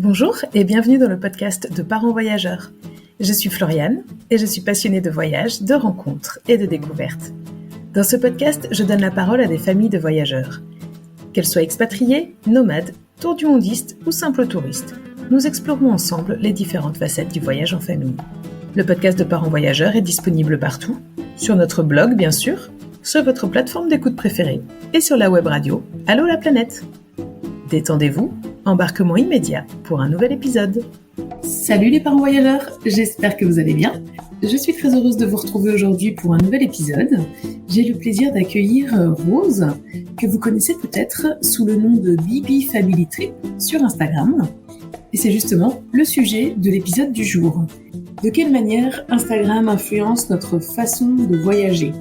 Bonjour et bienvenue dans le podcast de Parents Voyageurs. Je suis Floriane et je suis passionnée de voyages, de rencontres et de découvertes. Dans ce podcast, je donne la parole à des familles de voyageurs. Qu'elles soient expatriées, nomades, tour-du-mondistes ou simples touristes, nous explorons ensemble les différentes facettes du voyage en famille. Le podcast de Parents Voyageurs est disponible partout, sur notre blog bien sûr, sur votre plateforme d'écoute préférée et sur la web radio Allô la planète. Détendez-vous, embarquement immédiat pour un nouvel épisode. Salut les parents voyageurs, j'espère que vous allez bien. Je suis très heureuse de vous retrouver aujourd'hui pour un nouvel épisode. J'ai le plaisir d'accueillir Rose, que vous connaissez peut-être sous le nom de Bibi Family Trip sur Instagram. Et c'est justement le sujet de l'épisode du jour. De quelle manière Instagram influence notre façon de voyager ?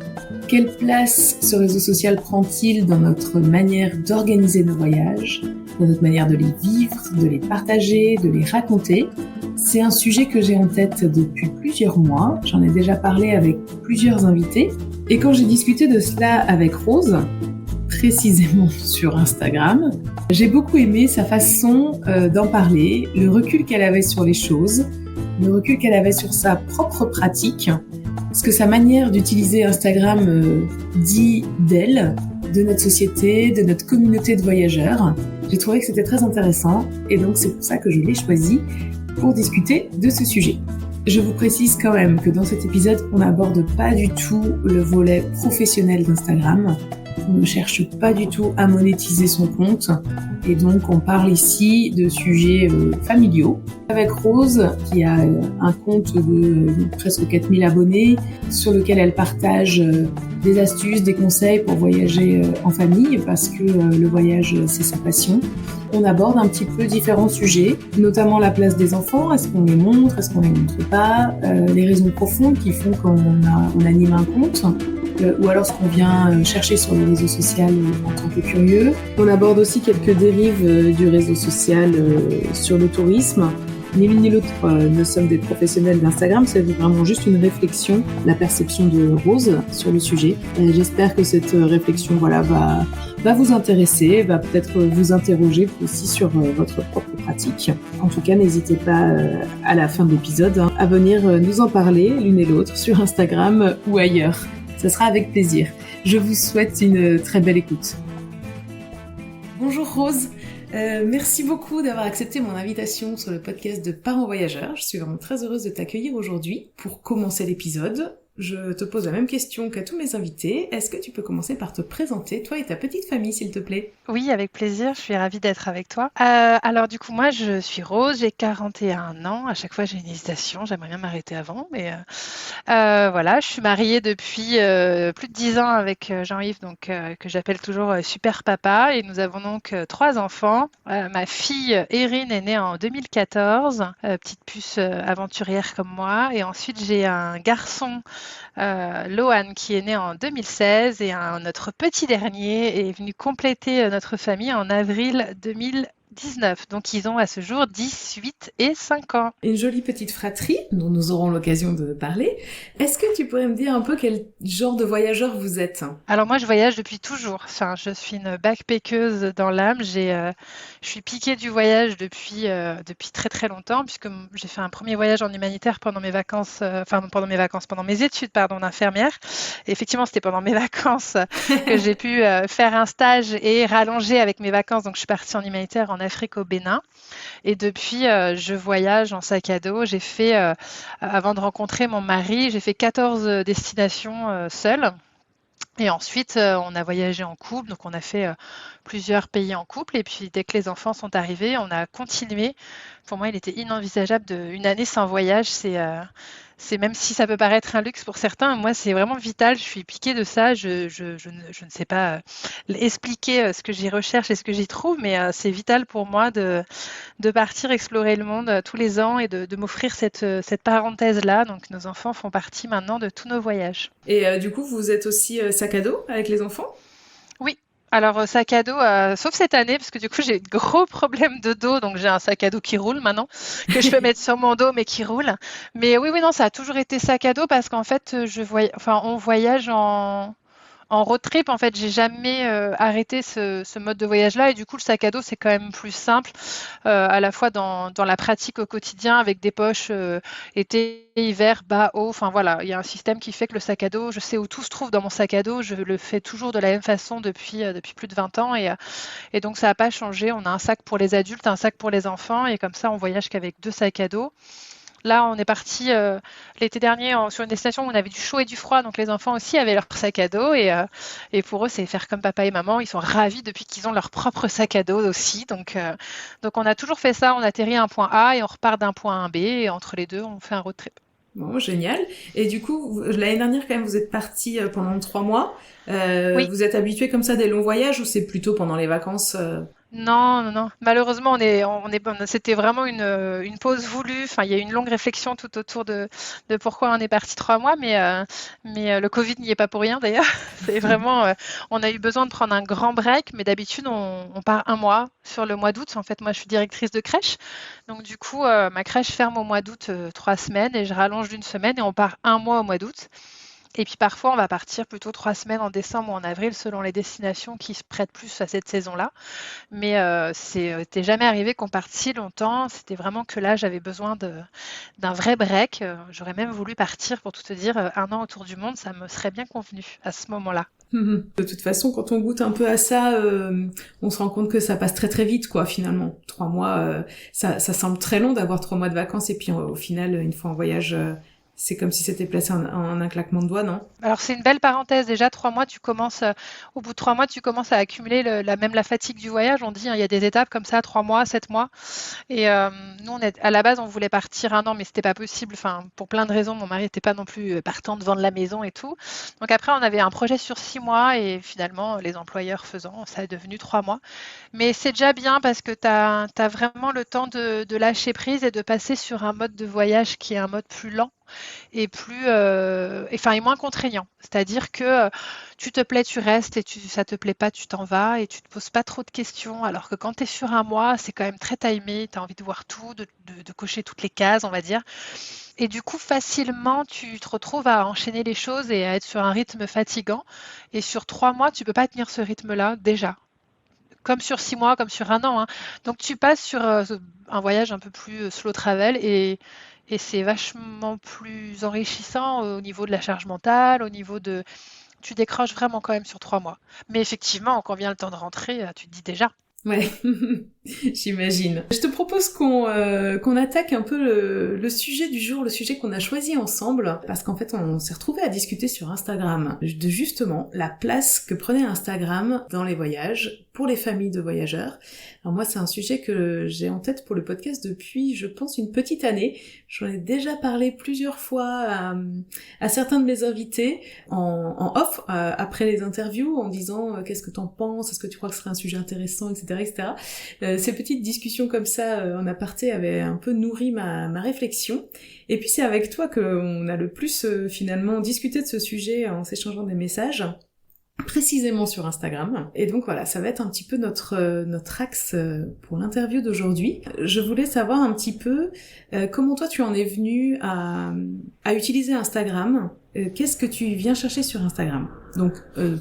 Quelle place ce réseau social prend-il dans notre manière d'organiser nos voyages, dans notre manière de les vivre, de les partager, de les raconter ? C'est un sujet que j'ai en tête depuis plusieurs mois. J'en ai déjà parlé avec plusieurs invités. Et quand j'ai discuté de cela avec Rose, précisément sur Instagram, j'ai beaucoup aimé sa façon d'en parler, le recul qu'elle avait sur les choses, le recul qu'elle avait sur sa propre pratique, ce que sa manière d'utiliser Instagram dit d'elle, de notre société, de notre communauté de voyageurs. J'ai trouvé que c'était très intéressant et donc c'est pour ça que je l'ai choisi pour discuter de ce sujet. Je vous précise quand même que dans cet épisode, on n'aborde pas du tout le volet professionnel d'Instagram. On ne cherche pas du tout à monétiser son compte et donc on parle ici de sujets familiaux. Avec Rose, qui a un compte de presque 4000 abonnés, sur lequel elle partage des astuces, des conseils pour voyager en famille, parce que le voyage, c'est sa passion. On aborde un petit peu différents sujets, notamment la place des enfants, est-ce qu'on les montre, est-ce qu'on les montre pas, les raisons profondes qui font qu'on anime un compte, ou alors ce qu'on vient chercher sur le réseau social en tant que curieux. On aborde aussi quelques dérives du réseau social sur le tourisme. Ni l'une ni l'autre ne sommes des professionnels d'Instagram, c'est vraiment juste une réflexion, la perception de Rose sur le sujet. Et j'espère que cette réflexion va vous intéresser, va peut-être vous interroger aussi sur votre propre pratique. En tout cas, n'hésitez pas à la fin de l'épisode à venir nous en parler l'une et l'autre sur Instagram ou ailleurs. Ce sera avec plaisir. Je vous souhaite une très belle écoute. Bonjour Rose. Merci beaucoup d'avoir accepté mon invitation sur le podcast de Parents Voyageurs. Je suis vraiment très heureuse de t'accueillir aujourd'hui. Pour commencer l'épisode, je te pose la même question qu'à tous mes invités. Est-ce que tu peux commencer par te présenter, toi et ta petite famille, s'il te plaît ? Oui, avec plaisir. Je suis ravie d'être avec toi. Alors du coup, moi, je suis Rose, j'ai 41 ans. À chaque fois, j'ai une hésitation. J'aimerais bien m'arrêter avant, mais voilà. Je suis mariée depuis plus de 10 ans avec Jean-Yves, donc que j'appelle toujours Super Papa. Et nous avons donc 3 enfants. Ma fille Erin est née en 2014, petite puce aventurière comme moi. Et ensuite, j'ai un garçon, Lohan, qui est né en 2016, et notre petit dernier est venu compléter notre famille en avril 2019. Donc ils ont à ce jour 10, 8 et 5 ans. Une jolie petite fratrie dont nous aurons l'occasion de parler. Est-ce que tu pourrais me dire un peu quel genre de voyageur vous êtes ? Alors moi, je voyage depuis toujours. Enfin, je suis une backpackeuse dans l'âme. Je suis piquée du voyage depuis très très longtemps, puisque j'ai fait un premier voyage en humanitaire pendant mes vacances, pendant mes études, d'infirmière. Et effectivement, c'était pendant mes vacances que j'ai pu faire un stage et rallonger avec mes vacances. Donc je suis partie en humanitaire en Afrique, au Bénin. Et depuis, je voyage en sac à dos. J'ai fait, avant de rencontrer mon mari, j'ai fait 14 destinations seule. Et ensuite, on a voyagé en couple, donc on a fait plusieurs pays en couple. Et puis, dès que les enfants sont arrivés, on a continué. Pour moi, il était inenvisageable une année sans voyage. C'est même si ça peut paraître un luxe pour certains, moi, c'est vraiment vital. Je suis piquée de ça. Je ne sais pas expliquer ce que j'y recherche et ce que j'y trouve, mais c'est vital pour moi de partir explorer le monde tous les ans et de m'offrir cette parenthèse-là. Donc, nos enfants font partie maintenant de tous nos voyages. Et du coup, vous êtes aussi sac à dos avec les enfants ? Oui. Alors, sac à dos, sauf cette année, parce que du coup, j'ai de gros problèmes de dos, donc j'ai un sac à dos qui roule maintenant, que je peux mettre sur mon dos, mais qui roule. Mais oui, non, ça a toujours été sac à dos, parce qu'en fait, on voyage en en road trip, en fait, j'ai jamais arrêté ce mode de voyage-là. Et du coup, le sac à dos, c'est quand même plus simple, à la fois dans la pratique au quotidien, avec des poches été, hiver, bas, haut. Enfin voilà, il y a un système qui fait que le sac à dos, je sais où tout se trouve dans mon sac à dos. Je le fais toujours de la même façon depuis plus de 20 ans. Et donc, ça n'a pas changé. On a un sac pour les adultes, un sac pour les enfants. Et comme ça, on voyage qu'avec 2 sacs à dos. Là, on est parti l'été dernier sur une destination où on avait du chaud et du froid, donc les enfants aussi avaient leur sac à dos et pour eux, c'est faire comme papa et maman. Ils sont ravis depuis qu'ils ont leur propre sac à dos aussi. Donc on a toujours fait ça. On atterrit à un point A et on repart d'un point à un B et entre les deux, on fait un road trip. Bon, génial. Et du coup, l'année dernière, quand même, vous êtes parti pendant 3 mois. Oui. Vous êtes habitué comme ça des longs voyages ou c'est plutôt pendant les vacances? Non, non, non. Malheureusement, c'était vraiment une pause voulue. Enfin, il y a eu une longue réflexion tout autour de pourquoi on est parti 3 mois, mais le Covid n'y est pas pour rien d'ailleurs. C'est vraiment, on a eu besoin de prendre un grand break, mais d'habitude, on part un mois sur le mois d'août. En fait, moi, je suis directrice de crèche, donc du coup, ma crèche ferme au mois d'août 3 semaines et je rallonge d'une semaine et on part un mois au mois d'août. Et puis parfois, on va partir plutôt 3 semaines en décembre ou en avril, selon les destinations qui se prêtent plus à cette saison-là. Mais c'était jamais arrivé qu'on parte si longtemps. C'était vraiment que là, j'avais besoin d'un vrai break. J'aurais même voulu partir, pour tout te dire, 1 an autour du monde. Ça me serait bien convenu à ce moment-là. De toute façon, quand on goûte un peu à ça, on se rend compte que ça passe très très vite, quoi, finalement. 3 mois, ça semble très long d'avoir 3 mois de vacances et puis au final, une fois en voyage, c'est comme si c'était placé en un claquement de doigts, non? Alors c'est une belle parenthèse. Déjà, 3 mois, au bout de 3 mois, tu commences à accumuler même la fatigue du voyage. On dit, hein, il y a des étapes comme ça, 3 mois, 7 mois. Et nous, à la base, on voulait partir 1 an, mais c'était pas possible. Enfin, pour plein de raisons, mon mari n'était pas non plus partant de vendre la maison et tout. Donc après, on avait un projet sur 6 mois et finalement, les employeurs faisant, ça est devenu 3 mois. Mais c'est déjà bien parce que tu as vraiment le temps de lâcher prise et de passer sur un mode de voyage qui est un mode plus lent et et moins contraignant. C'est-à-dire que tu te plais, tu restes et ça te plaît pas, tu t'en vas et tu te poses pas trop de questions. Alors que quand tu es sur un mois, c'est quand même très timé, tu as envie de voir tout, de cocher toutes les cases, on va dire. Et du coup, facilement, tu te retrouves à enchaîner les choses et à être sur un rythme fatigant. Et sur 3 mois, tu peux pas tenir ce rythme-là déjà. Comme sur 6 mois, comme sur un an, hein. Donc tu passes sur un voyage un peu plus slow travel et c'est vachement plus enrichissant au niveau de la charge mentale, au niveau de... Tu décroches vraiment quand même sur 3 mois. Mais effectivement, quand vient le temps de rentrer, tu te dis déjà. Ouais, j'imagine. Je te propose qu'on attaque un peu le sujet du jour, le sujet qu'on a choisi ensemble, parce qu'en fait on s'est retrouvés à discuter sur Instagram de justement la place que prenait Instagram dans les voyages pour les familles de voyageurs. Alors moi c'est un sujet que j'ai en tête pour le podcast depuis, je pense, une petite année. J'en ai déjà parlé plusieurs fois à certains de mes invités en off, après les interviews, en disant qu'est-ce que t'en penses, est-ce que tu crois que ce serait un sujet intéressant, etc. etc. Ces petites discussions comme ça en aparté avaient un peu nourri ma réflexion. Et puis c'est avec toi qu'on a le plus finalement discuté de ce sujet en s'échangeant des messages, précisément sur Instagram. Et donc voilà, ça va être un petit peu notre axe pour l'interview d'aujourd'hui. Je voulais savoir un petit peu comment toi tu en es venu à utiliser Instagram. Qu'est-ce que tu viens chercher sur Instagram? Donc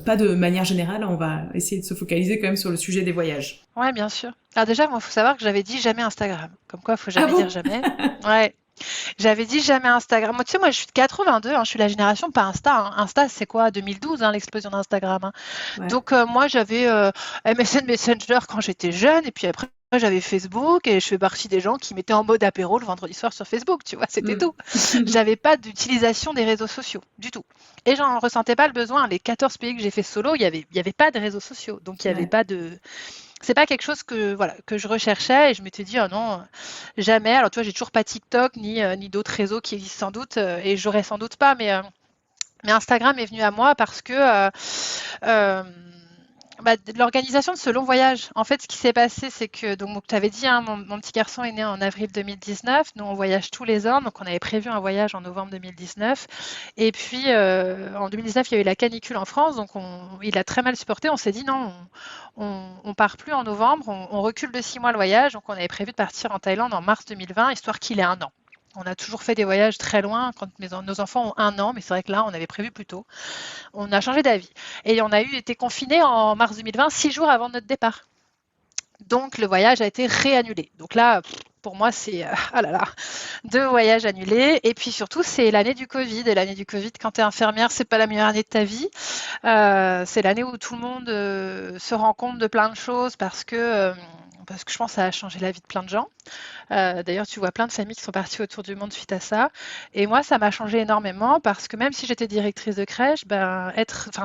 pas de manière générale, on va essayer de se focaliser quand même sur le sujet des voyages. Ouais, bien sûr. Alors déjà, moi, il faut savoir que j'avais dit jamais Instagram. Comme quoi, il faut Ah jamais bon? dire jamais. Ouais. J'avais dit jamais Instagram. Moi, tu sais, moi, je suis de 82, hein, je suis la génération pas Insta, hein. Insta, c'est quoi? 2012, hein, l'explosion d'Instagram, hein. Ouais. Donc, moi, j'avais MSN Messenger quand j'étais jeune, et puis après, j'avais Facebook, et je fais partie des gens qui mettaient en mode apéro le vendredi soir sur Facebook, tu vois, c'était tout. J'avais pas d'utilisation des réseaux sociaux, du tout. Et j'en ressentais pas le besoin. Les 14 pays que j'ai fait solo, il y avait pas de réseaux sociaux. Donc, il y avait Ouais. pas de, c'est pas quelque chose que voilà que je recherchais et je m'étais dit oh non jamais. Alors tu vois j'ai toujours pas TikTok ni d'autres réseaux qui existent sans doute et j'aurais sans doute pas mais Instagram est venu à moi parce que euh, de l'organisation de ce long voyage. En fait, ce qui s'est passé, c'est que, donc, tu avais dit, hein, mon petit garçon est né en avril 2019. Nous, on voyage tous les ans. Donc, on avait prévu un voyage en novembre 2019. Et puis, en 2019, il y a eu la canicule en France. Donc, il a très mal supporté. On s'est dit, non, on part plus en novembre. On recule de 6 mois le voyage. Donc, on avait prévu de partir en Thaïlande en mars 2020, histoire qu'il ait un an. On a toujours fait des voyages très loin quand nos enfants ont 1 an, mais c'est vrai que là, on avait prévu plus tôt. On a changé d'avis. Et on a été confinés en mars 2020, 6 jours avant notre départ. Donc le voyage a été réannulé. Donc là, pour moi, c'est ah là là, 2 voyages annulés. Et puis surtout, c'est l'année du Covid. Et l'année du Covid, quand tu es infirmière, c'est pas la meilleure année de ta vie. C'est l'année où tout le monde se rend compte de plein de choses parce que je pense que ça a changé la vie de plein de gens. D'ailleurs, tu vois plein de familles qui sont parties autour du monde suite à ça. Et moi, ça m'a changé énormément parce que même si j'étais directrice de crèche,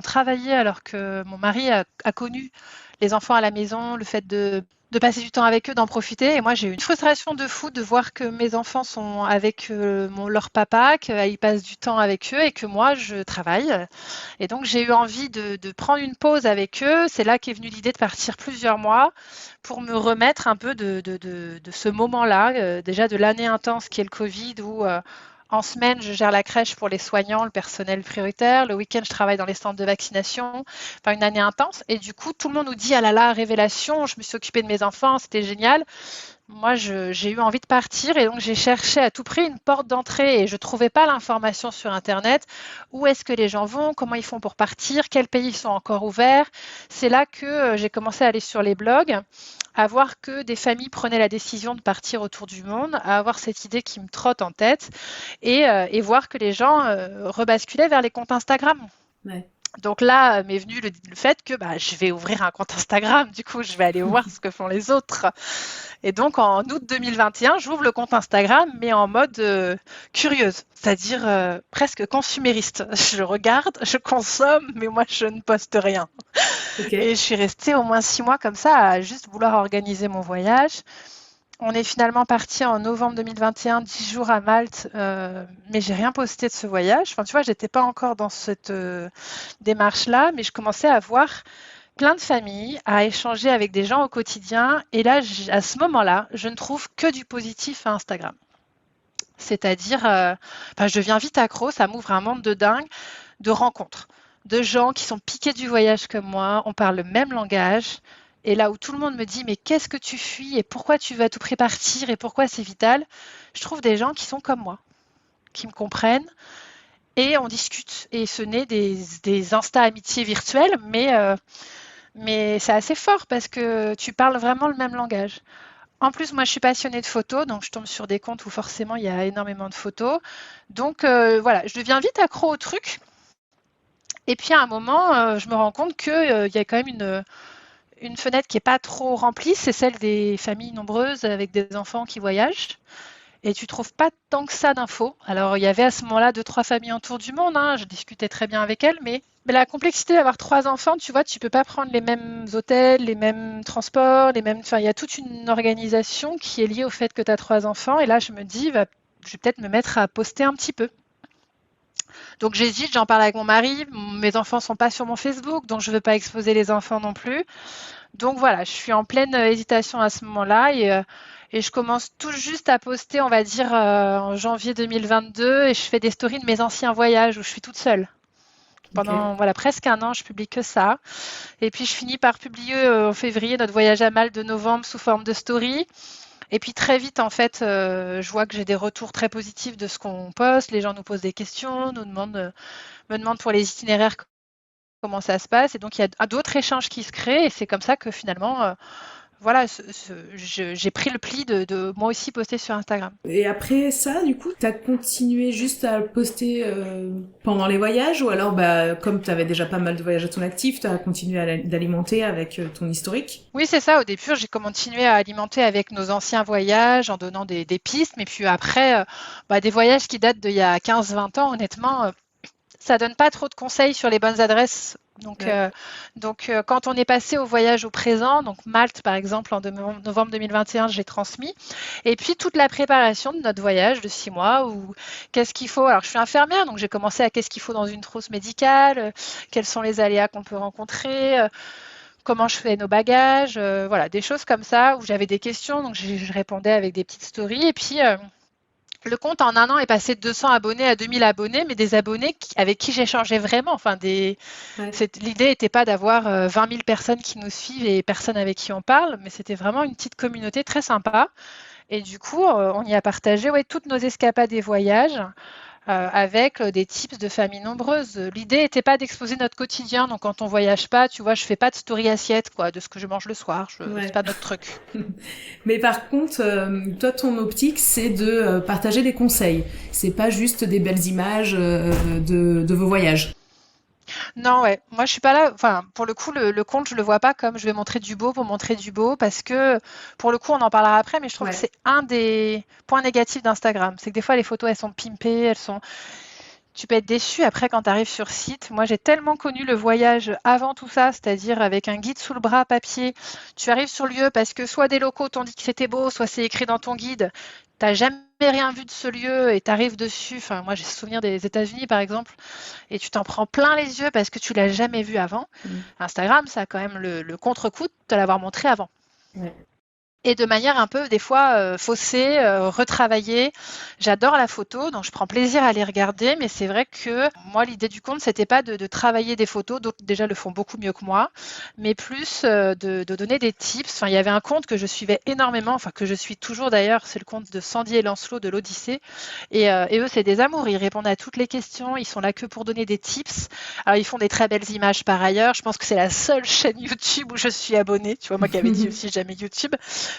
travailler alors que mon mari a connu les enfants à la maison, le fait de passer du temps avec eux, d'en profiter. Et moi, j'ai eu une frustration de fou de voir que mes enfants sont avec leur papa, qu'ils passent du temps avec eux et que moi, je travaille. Et donc, j'ai eu envie de prendre une pause avec eux. C'est là qu'est venue l'idée de partir plusieurs mois pour me remettre un peu de ce moment-là, déjà de l'année intense qui est le Covid, où en semaine, je gère la crèche pour les soignants, le personnel prioritaire. Le week-end, je travaille dans les centres de vaccination. Enfin, une année intense. Et du coup, tout le monde nous dit, ah là là, révélation, je me suis occupée de mes enfants, c'était génial. Moi, j'ai eu envie de partir et donc j'ai cherché à tout prix une porte d'entrée et je ne trouvais pas l'information sur Internet. Où est-ce que les gens vont? Comment ils font pour partir? Quels pays sont encore ouverts? C'est là que j'ai commencé à aller sur les blogs, à voir que des familles prenaient la décision de partir autour du monde, à avoir cette idée qui me trotte en tête et voir que les gens rebasculaient vers les comptes Instagram. Ouais. Donc là m'est venu le fait que je vais ouvrir un compte Instagram, du coup je vais aller voir ce que font les autres. Et donc en août 2021, j'ouvre le compte Instagram, mais en mode curieuse, c'est-à-dire presque consumériste. Je regarde, je consomme, mais moi je ne poste rien. Okay. Et je suis restée au moins 6 mois comme ça à juste vouloir organiser mon voyage. On est finalement parti en novembre 2021, 10 jours à Malte, mais j'ai rien posté de ce voyage. Enfin, tu vois, j'étais pas encore dans cette démarche-là, mais je commençais à voir plein de familles, à échanger avec des gens au quotidien. Et là, à ce moment-là, je ne trouve que du positif à Instagram. C'est-à-dire, je deviens vite accro, ça m'ouvre un monde de dingue, de rencontres, de gens qui sont piqués du voyage comme moi, on parle le même langage. Et là où tout le monde me dit, mais qu'est-ce que tu fuis et pourquoi tu veux à tout prix partir et pourquoi c'est vital, je trouve des gens qui sont comme moi, qui me comprennent et on discute. Et ce n'est des insta-amitiés virtuelles, mais c'est assez fort parce que tu parles vraiment le même langage. En plus, moi, je suis passionnée de photos, donc je tombe sur des comptes où forcément il y a énormément de photos. Donc voilà, je deviens vite accro au truc. Et puis à un moment, je me rends compte qu'il y a quand même une fenêtre qui n'est pas trop remplie, c'est celle des familles nombreuses avec des enfants qui voyagent. Et tu ne trouves pas tant que ça d'infos. Alors, il y avait à ce moment-là 2-3 familles autour du monde, hein, je discutais très bien avec elles, mais la complexité d'avoir 3 enfants, tu vois, tu ne peux pas prendre les mêmes hôtels, les mêmes transports, Enfin, il y a toute une organisation qui est liée au fait que tu as 3 enfants. Et là, je me dis, je vais peut-être me mettre à poster un petit peu. Donc j'hésite, j'en parle avec mon mari, mes enfants ne sont pas sur mon Facebook, donc je ne veux pas exposer les enfants non plus. Donc voilà, je suis en pleine hésitation à ce moment-là et je commence tout juste à poster, on va dire, en janvier 2022 et je fais des stories de mes anciens voyages où je suis toute seule. Pendant presque 1 an, je publie que ça. Et puis je finis par publier en février notre voyage à Malte de novembre sous forme de story. Et puis très vite, en fait, je vois que j'ai des retours très positifs de ce qu'on poste. Les gens nous posent des questions, me demandent pour les itinéraires comment ça se passe. Et donc, il y a d'autres échanges qui se créent. Et c'est comme ça que finalement, j'ai pris le pli de moi aussi poster sur Instagram. Et après ça, du coup, t'as continué juste à poster pendant les voyages ou alors, comme t'avais déjà pas mal de voyages à ton actif, t'as continué d'alimenter avec ton historique? Oui, c'est ça. Au début, j'ai continué à alimenter avec nos anciens voyages en donnant des pistes. Mais puis après, des voyages qui datent d'il y a 15-20 ans, honnêtement, ça donne pas trop de conseils sur les bonnes adresses. Donc, quand on est passé au voyage au présent, donc Malte par exemple en novembre 2021, j'ai transmis. Et puis toute la préparation de notre voyage de 6 mois, où qu'est-ce qu'il faut. Alors je suis infirmière, donc j'ai commencé à qu'est-ce qu'il faut dans une trousse médicale, quels sont les aléas qu'on peut rencontrer, comment je fais nos bagages, des choses comme ça où j'avais des questions, donc je répondais avec des petites stories. Et puis le compte en 1 an est passé de 200 abonnés à 2000 abonnés, mais des abonnés avec qui j'échangeais vraiment. Enfin, l'idée n'était pas d'avoir 20 000 personnes qui nous suivent et personne avec qui on parle, mais c'était vraiment une petite communauté très sympa. Et du coup, on y a partagé toutes nos escapades et voyages avec des tips de familles nombreuses. L'idée n'était pas d'exposer notre quotidien, donc quand on voyage pas, tu vois, je fais pas de story assiette quoi, de ce que je mange le soir, c'est Ouais. pas notre truc. Mais par contre, toi, ton optique, c'est de partager des conseils. C'est pas juste des belles images de vos voyages. Non, ouais. Moi, je suis pas là. Enfin, pour le coup, le compte, je le vois pas comme je vais montrer du beau pour montrer du beau, parce que, pour le coup, on en parlera après, mais je trouve que Ouais. c'est un des points négatifs d'Instagram. C'est que des fois, les photos, elles sont pimpées, tu peux être déçu après quand tu arrives sur site. Moi, j'ai tellement connu le voyage avant tout ça, c'est-à-dire avec un guide sous le bras papier. Tu arrives sur le lieu parce que soit des locaux t'ont dit que c'était beau, soit c'est écrit dans ton guide. T'as jamais rien vu de ce lieu et tu arrives dessus. Enfin, moi, j'ai souvenir des États-Unis, par exemple, et tu t'en prends plein les yeux parce que tu l'as jamais vu avant. Mm. Instagram, ça a quand même le contre-coup de te l'avoir montré avant. Ouais. Et de manière un peu, des fois, faussée, retravaillée. J'adore la photo, donc je prends plaisir à les regarder, mais c'est vrai que moi, l'idée du compte, c'était pas de travailler des photos, d'autres déjà le font beaucoup mieux que moi, mais plus de donner des tips. Enfin, il y avait un compte que je suivais énormément, enfin que je suis toujours d'ailleurs, c'est le compte de Sandy et Lancelot de l'Odyssée. Et eux, c'est des amours, ils répondent à toutes les questions, ils sont là que pour donner des tips. Alors, ils font des très belles images par ailleurs. Je pense que c'est la seule chaîne YouTube où je suis abonnée. Tu vois, moi qui avais dit aussi jamais YouTube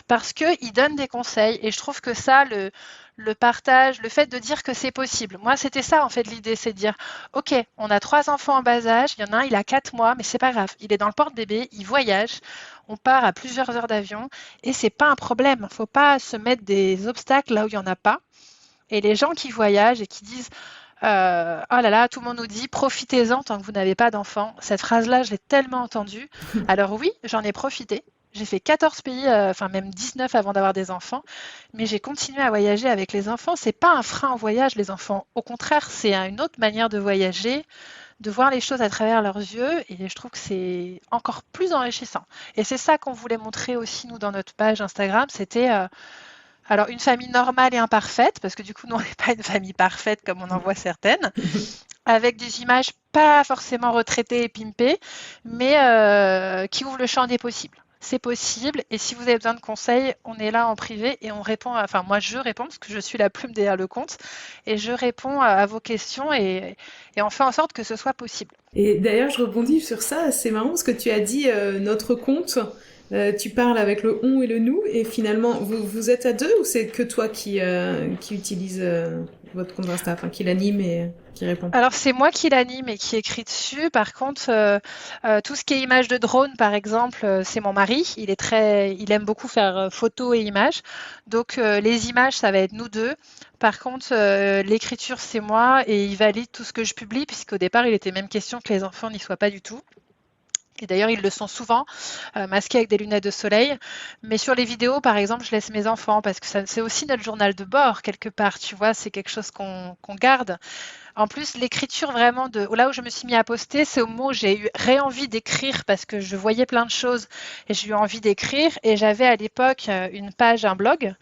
parce qu'ils donnent des conseils et je trouve que ça, le partage, le fait de dire que c'est possible. Moi, c'était ça en fait l'idée, c'est de dire, ok, on a 3 enfants en bas âge, il y en a un, il a 4 mois, mais c'est pas grave, il est dans le porte-bébé, il voyage, on part à plusieurs heures d'avion et c'est pas un problème. Faut pas se mettre des obstacles là où il y en a pas. Et les gens qui voyagent et qui disent oh là là, tout le monde nous dit profitez-en tant que vous n'avez pas d'enfants. Cette phrase-là, je l'ai tellement entendue. Alors oui, j'en ai profité. J'ai fait 14 pays, enfin même 19 avant d'avoir des enfants, mais j'ai continué à voyager avec les enfants. C'est pas un frein au voyage, les enfants. Au contraire, c'est une autre manière de voyager, de voir les choses à travers leurs yeux, et je trouve que c'est encore plus enrichissant. Et c'est ça qu'on voulait montrer aussi, nous, dans notre page Instagram, c'était alors une famille normale et imparfaite, parce que du coup, nous, on n'est pas une famille parfaite comme on en voit certaines, avec des images pas forcément retraitées et pimpées, mais qui ouvrent le champ des possibles. C'est possible, et si vous avez besoin de conseils, on est là en privé et on répond, enfin moi je réponds parce que je suis la plume derrière le compte, et je réponds à vos questions et on fait en sorte que ce soit possible. Et d'ailleurs, je rebondis sur ça. C'est marrant parce que tu as dit notre compte. Tu parles avec le on et le nous, et finalement, vous êtes à deux ou c'est que toi qui utilise votre compte Insta, enfin qui l'anime et qui répond? Alors c'est moi qui l'anime et qui écrit dessus. Par contre, tout ce qui est image de drone, par exemple, c'est mon mari. Il aime beaucoup faire photos et images. Donc les images, ça va être nous deux. Par contre, l'écriture, c'est moi et il valide tout ce que je publie, puisqu'au départ, il était même question que les enfants n'y soient pas du tout. Et d'ailleurs, ils le sont souvent, masqués avec des lunettes de soleil. Mais sur les vidéos, par exemple, je laisse mes enfants parce que c'est aussi notre journal de bord, quelque part. Tu vois, c'est quelque chose qu'on garde. En plus, l'écriture vraiment là où je me suis mis à poster, c'est au moment où j'ai eu envie d'écrire parce que je voyais plein de choses et j'ai eu envie d'écrire. Et j'avais à l'époque une page, un blog,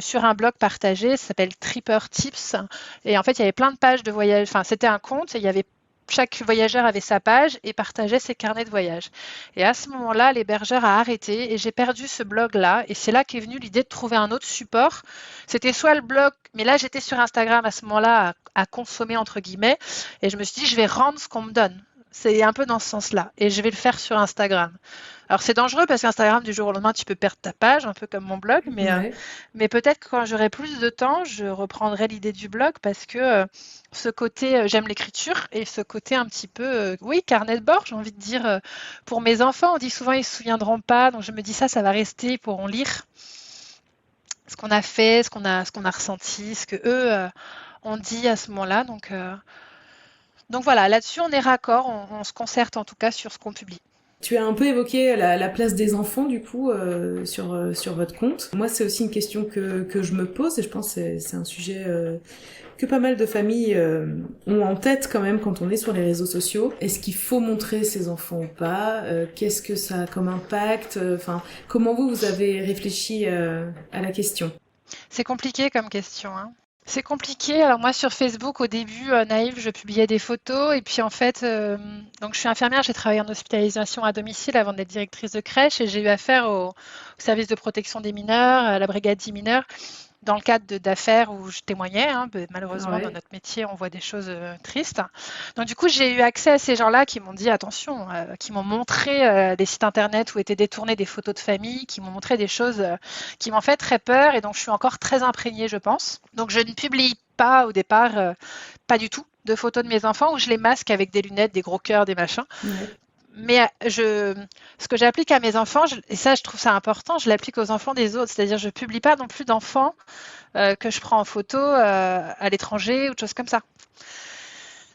sur un blog partagé, ça s'appelle Tripper Tips. Et en fait, il y avait plein de pages de voyage. Enfin, c'était un compte et il y avait chaque voyageur avait sa page et partageait ses carnets de voyage. Et à ce moment-là, l'hébergeur a arrêté et j'ai perdu ce blog-là. Et c'est là qu'est venue l'idée de trouver un autre support. C'était soit le blog, mais là j'étais sur Instagram à ce moment-là à consommer entre guillemets. Et je me suis dit, je vais rendre ce qu'on me donne. C'est un peu dans ce sens-là. Et je vais le faire sur Instagram. Alors c'est dangereux parce qu'Instagram, du jour au lendemain, tu peux perdre ta page, un peu comme mon blog. Ouais. Mais peut-être que quand j'aurai plus de temps, je reprendrai l'idée du blog parce que ce côté, j'aime l'écriture et ce côté un petit peu, oui, carnet de bord, j'ai envie de dire, pour mes enfants, on dit souvent ils ne se souviendront pas. Donc je me dis ça va rester, ils pourront lire ce qu'on a fait, ce qu'on a ressenti, ce que eux ont dit à ce moment-là. Donc voilà, là-dessus, on est raccord, on se concerte en tout cas sur ce qu'on publie. Tu as un peu évoqué la place des enfants du coup sur votre compte. Moi, c'est aussi une question que je me pose et je pense que c'est un sujet que pas mal de familles ont en tête quand même quand on est sur les réseaux sociaux. Est-ce qu'il faut montrer ses enfants ou pas? Qu'est-ce que ça a comme impact? Enfin, comment vous avez réfléchi à la question? C'est compliqué comme question, hein. C'est compliqué. Alors moi sur Facebook au début, naïve, je publiais des photos et puis en fait, donc je suis infirmière, j'ai travaillé en hospitalisation à domicile avant d'être directrice de crèche et j'ai eu affaire au service de protection des mineurs, à la brigade des mineurs dans le cadre d'affaires où je témoignais, hein. Malheureusement, dans Ouais. notre métier, on voit des choses tristes. Donc, du coup, j'ai eu accès à ces gens-là qui m'ont dit attention, qui m'ont montré des sites internet où étaient détournées des photos de famille, qui m'ont montré des choses qui m'ont fait très peur et donc je suis encore très imprégnée, je pense. Donc, je ne publie pas au départ, pas du tout, de photos de mes enfants où je les masque avec des lunettes, des gros cœurs, des machins. Ouais. Mais ce que j'applique à mes enfants, et ça je trouve ça important, je l'applique aux enfants des autres. C'est-à-dire je ne publie pas non plus d'enfants que je prends en photo à l'étranger ou de choses comme ça.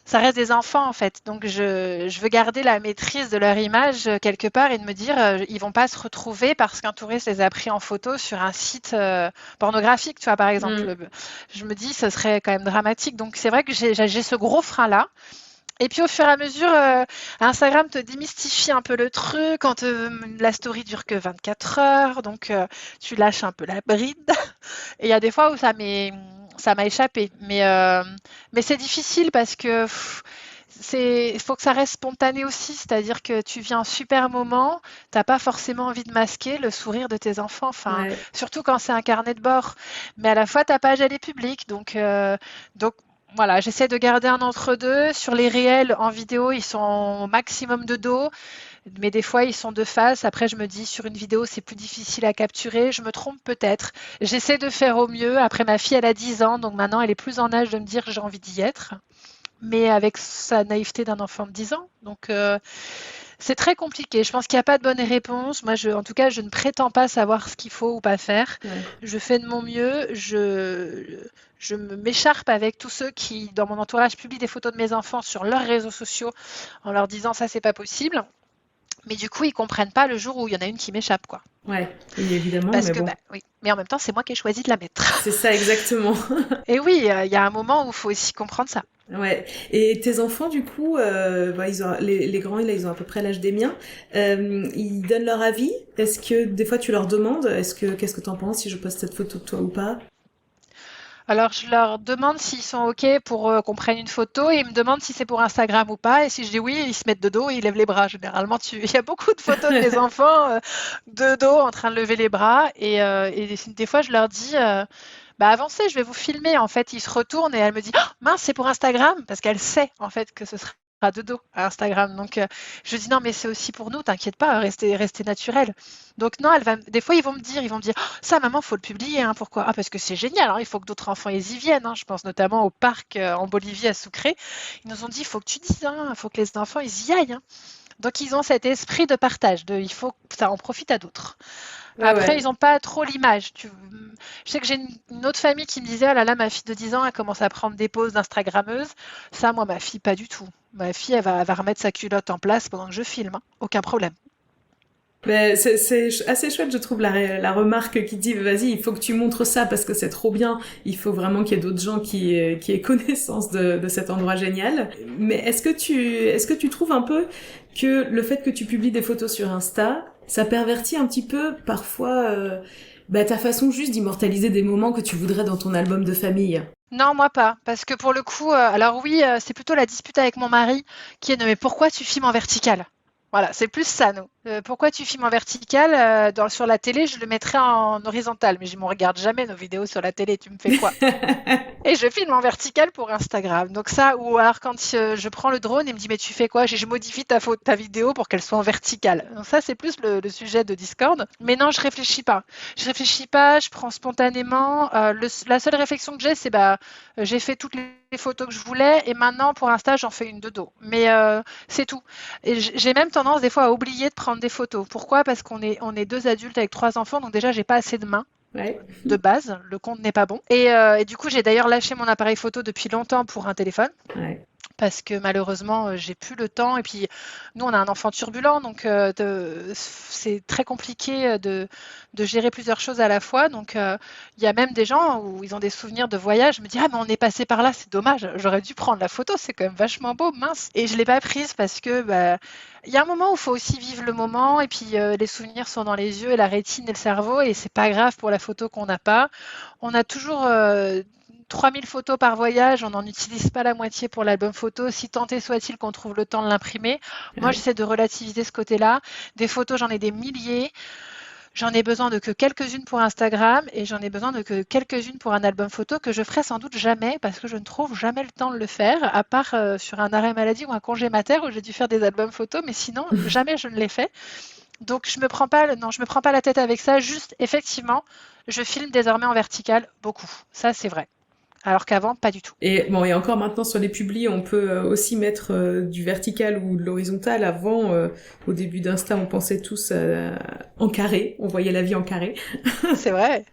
Ça reste des enfants en fait. Donc je veux garder la maîtrise de leur image quelque part et de me dire ils vont pas se retrouver parce qu'un touriste les a pris en photo sur un site pornographique, tu vois par Mm. exemple. Je me dis ce serait quand même dramatique. Donc c'est vrai que j'ai ce gros frein là. Et puis au fur et à mesure, Instagram te démystifie un peu le truc quand la story dure que 24 heures, donc tu lâches un peu la bride. Et il y a des fois où ça m'a échappé, mais c'est difficile parce que il faut que ça reste spontané aussi, c'est-à-dire que tu vis un super moment, t'as pas forcément envie de masquer le sourire de tes enfants, enfin, Ouais. surtout quand c'est un carnet de bord. Mais à la fois ta page elle est publique, donc voilà, j'essaie de garder un entre-deux. Sur les réels en vidéo, ils sont au maximum de dos, mais des fois ils sont de face. Après, je me dis sur une vidéo, c'est plus difficile à capturer. Je me trompe peut-être. J'essaie de faire au mieux. Après, ma fille, elle a 10 ans, donc maintenant elle est plus en âge de me dire que j'ai envie d'y être, mais avec sa naïveté d'un enfant de 10 ans. Donc, c'est très compliqué. Je pense qu'il n'y a pas de bonne réponse. Moi, en tout cas, je ne prétends pas savoir ce qu'il faut ou pas faire. Ouais. Je fais de mon mieux. M'écharpe avec tous ceux qui, dans mon entourage, publient des photos de mes enfants sur leurs réseaux sociaux en leur disant ça, c'est pas possible. Mais du coup, ils comprennent pas le jour où il y en a une qui m'échappe, quoi. Ouais. Oui, évidemment, Parce mais que, bon. bah oui. Mais en même temps, c'est moi qui ai choisi de la mettre. C'est ça exactement. Et oui, il y a un moment où il faut aussi comprendre ça. Ouais. Et tes enfants, du coup, bah, les grands, là, ils ont à peu près l'âge des miens. Ils donnent leur avis. Est-ce que des fois tu leur demandes, qu'est-ce que t'en penses si je poste cette photo de toi ou pas? Alors, je leur demande s'ils sont OK pour qu'on prenne une photo et ils me demandent si c'est pour Instagram ou pas. Et si je dis oui, ils se mettent de dos et ils lèvent les bras. Généralement, il y a beaucoup de photos de mes enfants de dos en train de lever les bras. Et des fois, je leur dis bah avancez, je vais vous filmer. En fait, ils se retournent et elle me dit oh, mince, c'est pour Instagram parce qu'elle sait en fait que ce sera de dos à Instagram. Donc, je dis non, mais c'est aussi pour nous, t'inquiète pas, restez naturel. Donc, non, des fois, ils vont me dire oh, ça, maman, faut le publier. Hein, pourquoi? Ah, parce que c'est génial. Hein, il faut que d'autres enfants y viennent. Hein. Je pense notamment au parc en Bolivie à Sucre. Ils nous ont dit il faut que tu dises, hein, il faut que les enfants ils y aillent. Hein. Donc, ils ont cet esprit de partage, il faut que ça en profite à d'autres. Ouais, Après, ils ouais. n'ont pas trop l'image. Je sais que j'ai une autre famille qui me disait, ah là là, ma fille de 10 ans, elle commence à prendre des poses d'Instagrammeuse. Ça, moi, ma fille, pas du tout. Ma fille, elle va remettre sa culotte en place pendant que je filme. Hein. Aucun problème. Mais c'est assez chouette, je trouve, la remarque qui dit, vas-y, il faut que tu montres ça parce que c'est trop bien. Il faut vraiment qu'il y ait d'autres gens qui aient connaissance de cet endroit génial. Mais est-ce que tu trouves un peu que le fait que tu publies des photos sur Insta, ça pervertit un petit peu parfois bah, ta façon juste d'immortaliser des moments que tu voudrais dans ton album de famille? Non, moi pas. Parce que pour le coup, alors oui, c'est plutôt la dispute avec mon mari qui est, non, mais pourquoi tu filmes en vertical? Voilà, c'est plus ça, nous. Pourquoi tu filmes en vertical sur la télé, je le mettrais en horizontal. Mais je ne regarde jamais nos vidéos sur la télé. Tu me fais quoi? Et je filme en vertical pour Instagram. Donc ça, ou alors quand je prends le drone et me dit mais tu fais quoi? Je modifie ta vidéo pour qu'elle soit en verticale. Donc ça, c'est plus le sujet de Discord. Mais non, je réfléchis pas. Je réfléchis pas, je prends spontanément. La seule réflexion que j'ai, c'est bah j'ai fait toutes les photos que je voulais et maintenant pour Insta, j'en fais une de dos. Mais c'est tout. Et j'ai même tendance des fois à oublier de prendre des photos. Pourquoi? Parce qu'on est deux adultes avec trois enfants, donc déjà j'ai pas assez de mains Ouais. de base, le compte n'est pas bon. Et du coup, j'ai d'ailleurs lâché mon appareil photo depuis longtemps pour un téléphone. Ouais. Parce que malheureusement, j'ai plus le temps. Et puis, nous, on a un enfant turbulent, donc c'est très compliqué de gérer plusieurs choses à la fois. Donc, il y a même des gens où ils ont des souvenirs de voyage. Je me dis, ah, mais on est passé par là, c'est dommage. J'aurais dû prendre la photo, c'est quand même vachement beau, mince. Et je ne l'ai pas prise parce que bah, il y a un moment où il faut aussi vivre le moment. Et puis, les souvenirs sont dans les yeux et la rétine et le cerveau. Et c'est pas grave pour la photo qu'on n'a pas. On a toujours 3000 photos par voyage, on n'en utilise pas la moitié pour l'album photo, si tant est soit-il qu'on trouve le temps de l'imprimer. Moi, Ouais. j'essaie de relativiser ce côté-là. Des photos, j'en ai des milliers. J'en ai besoin de que quelques-unes pour Instagram et j'en ai besoin de que quelques-unes pour un album photo que je ferai sans doute jamais parce que je ne trouve jamais le temps de le faire, à part sur un arrêt maladie ou un congé mater où j'ai dû faire des albums photos, mais sinon, jamais je ne l'ai fait. Donc je me prends pas, non, je me prends pas la tête avec ça. Juste, effectivement, je filme désormais en vertical beaucoup. Ça, c'est vrai. Alors qu'avant, pas du tout. Et bon, et encore maintenant sur les publis, on peut aussi mettre du vertical ou de l'horizontal. Avant, au début d'Insta, on pensait tous en carré, on voyait la vie en carré. C'est vrai.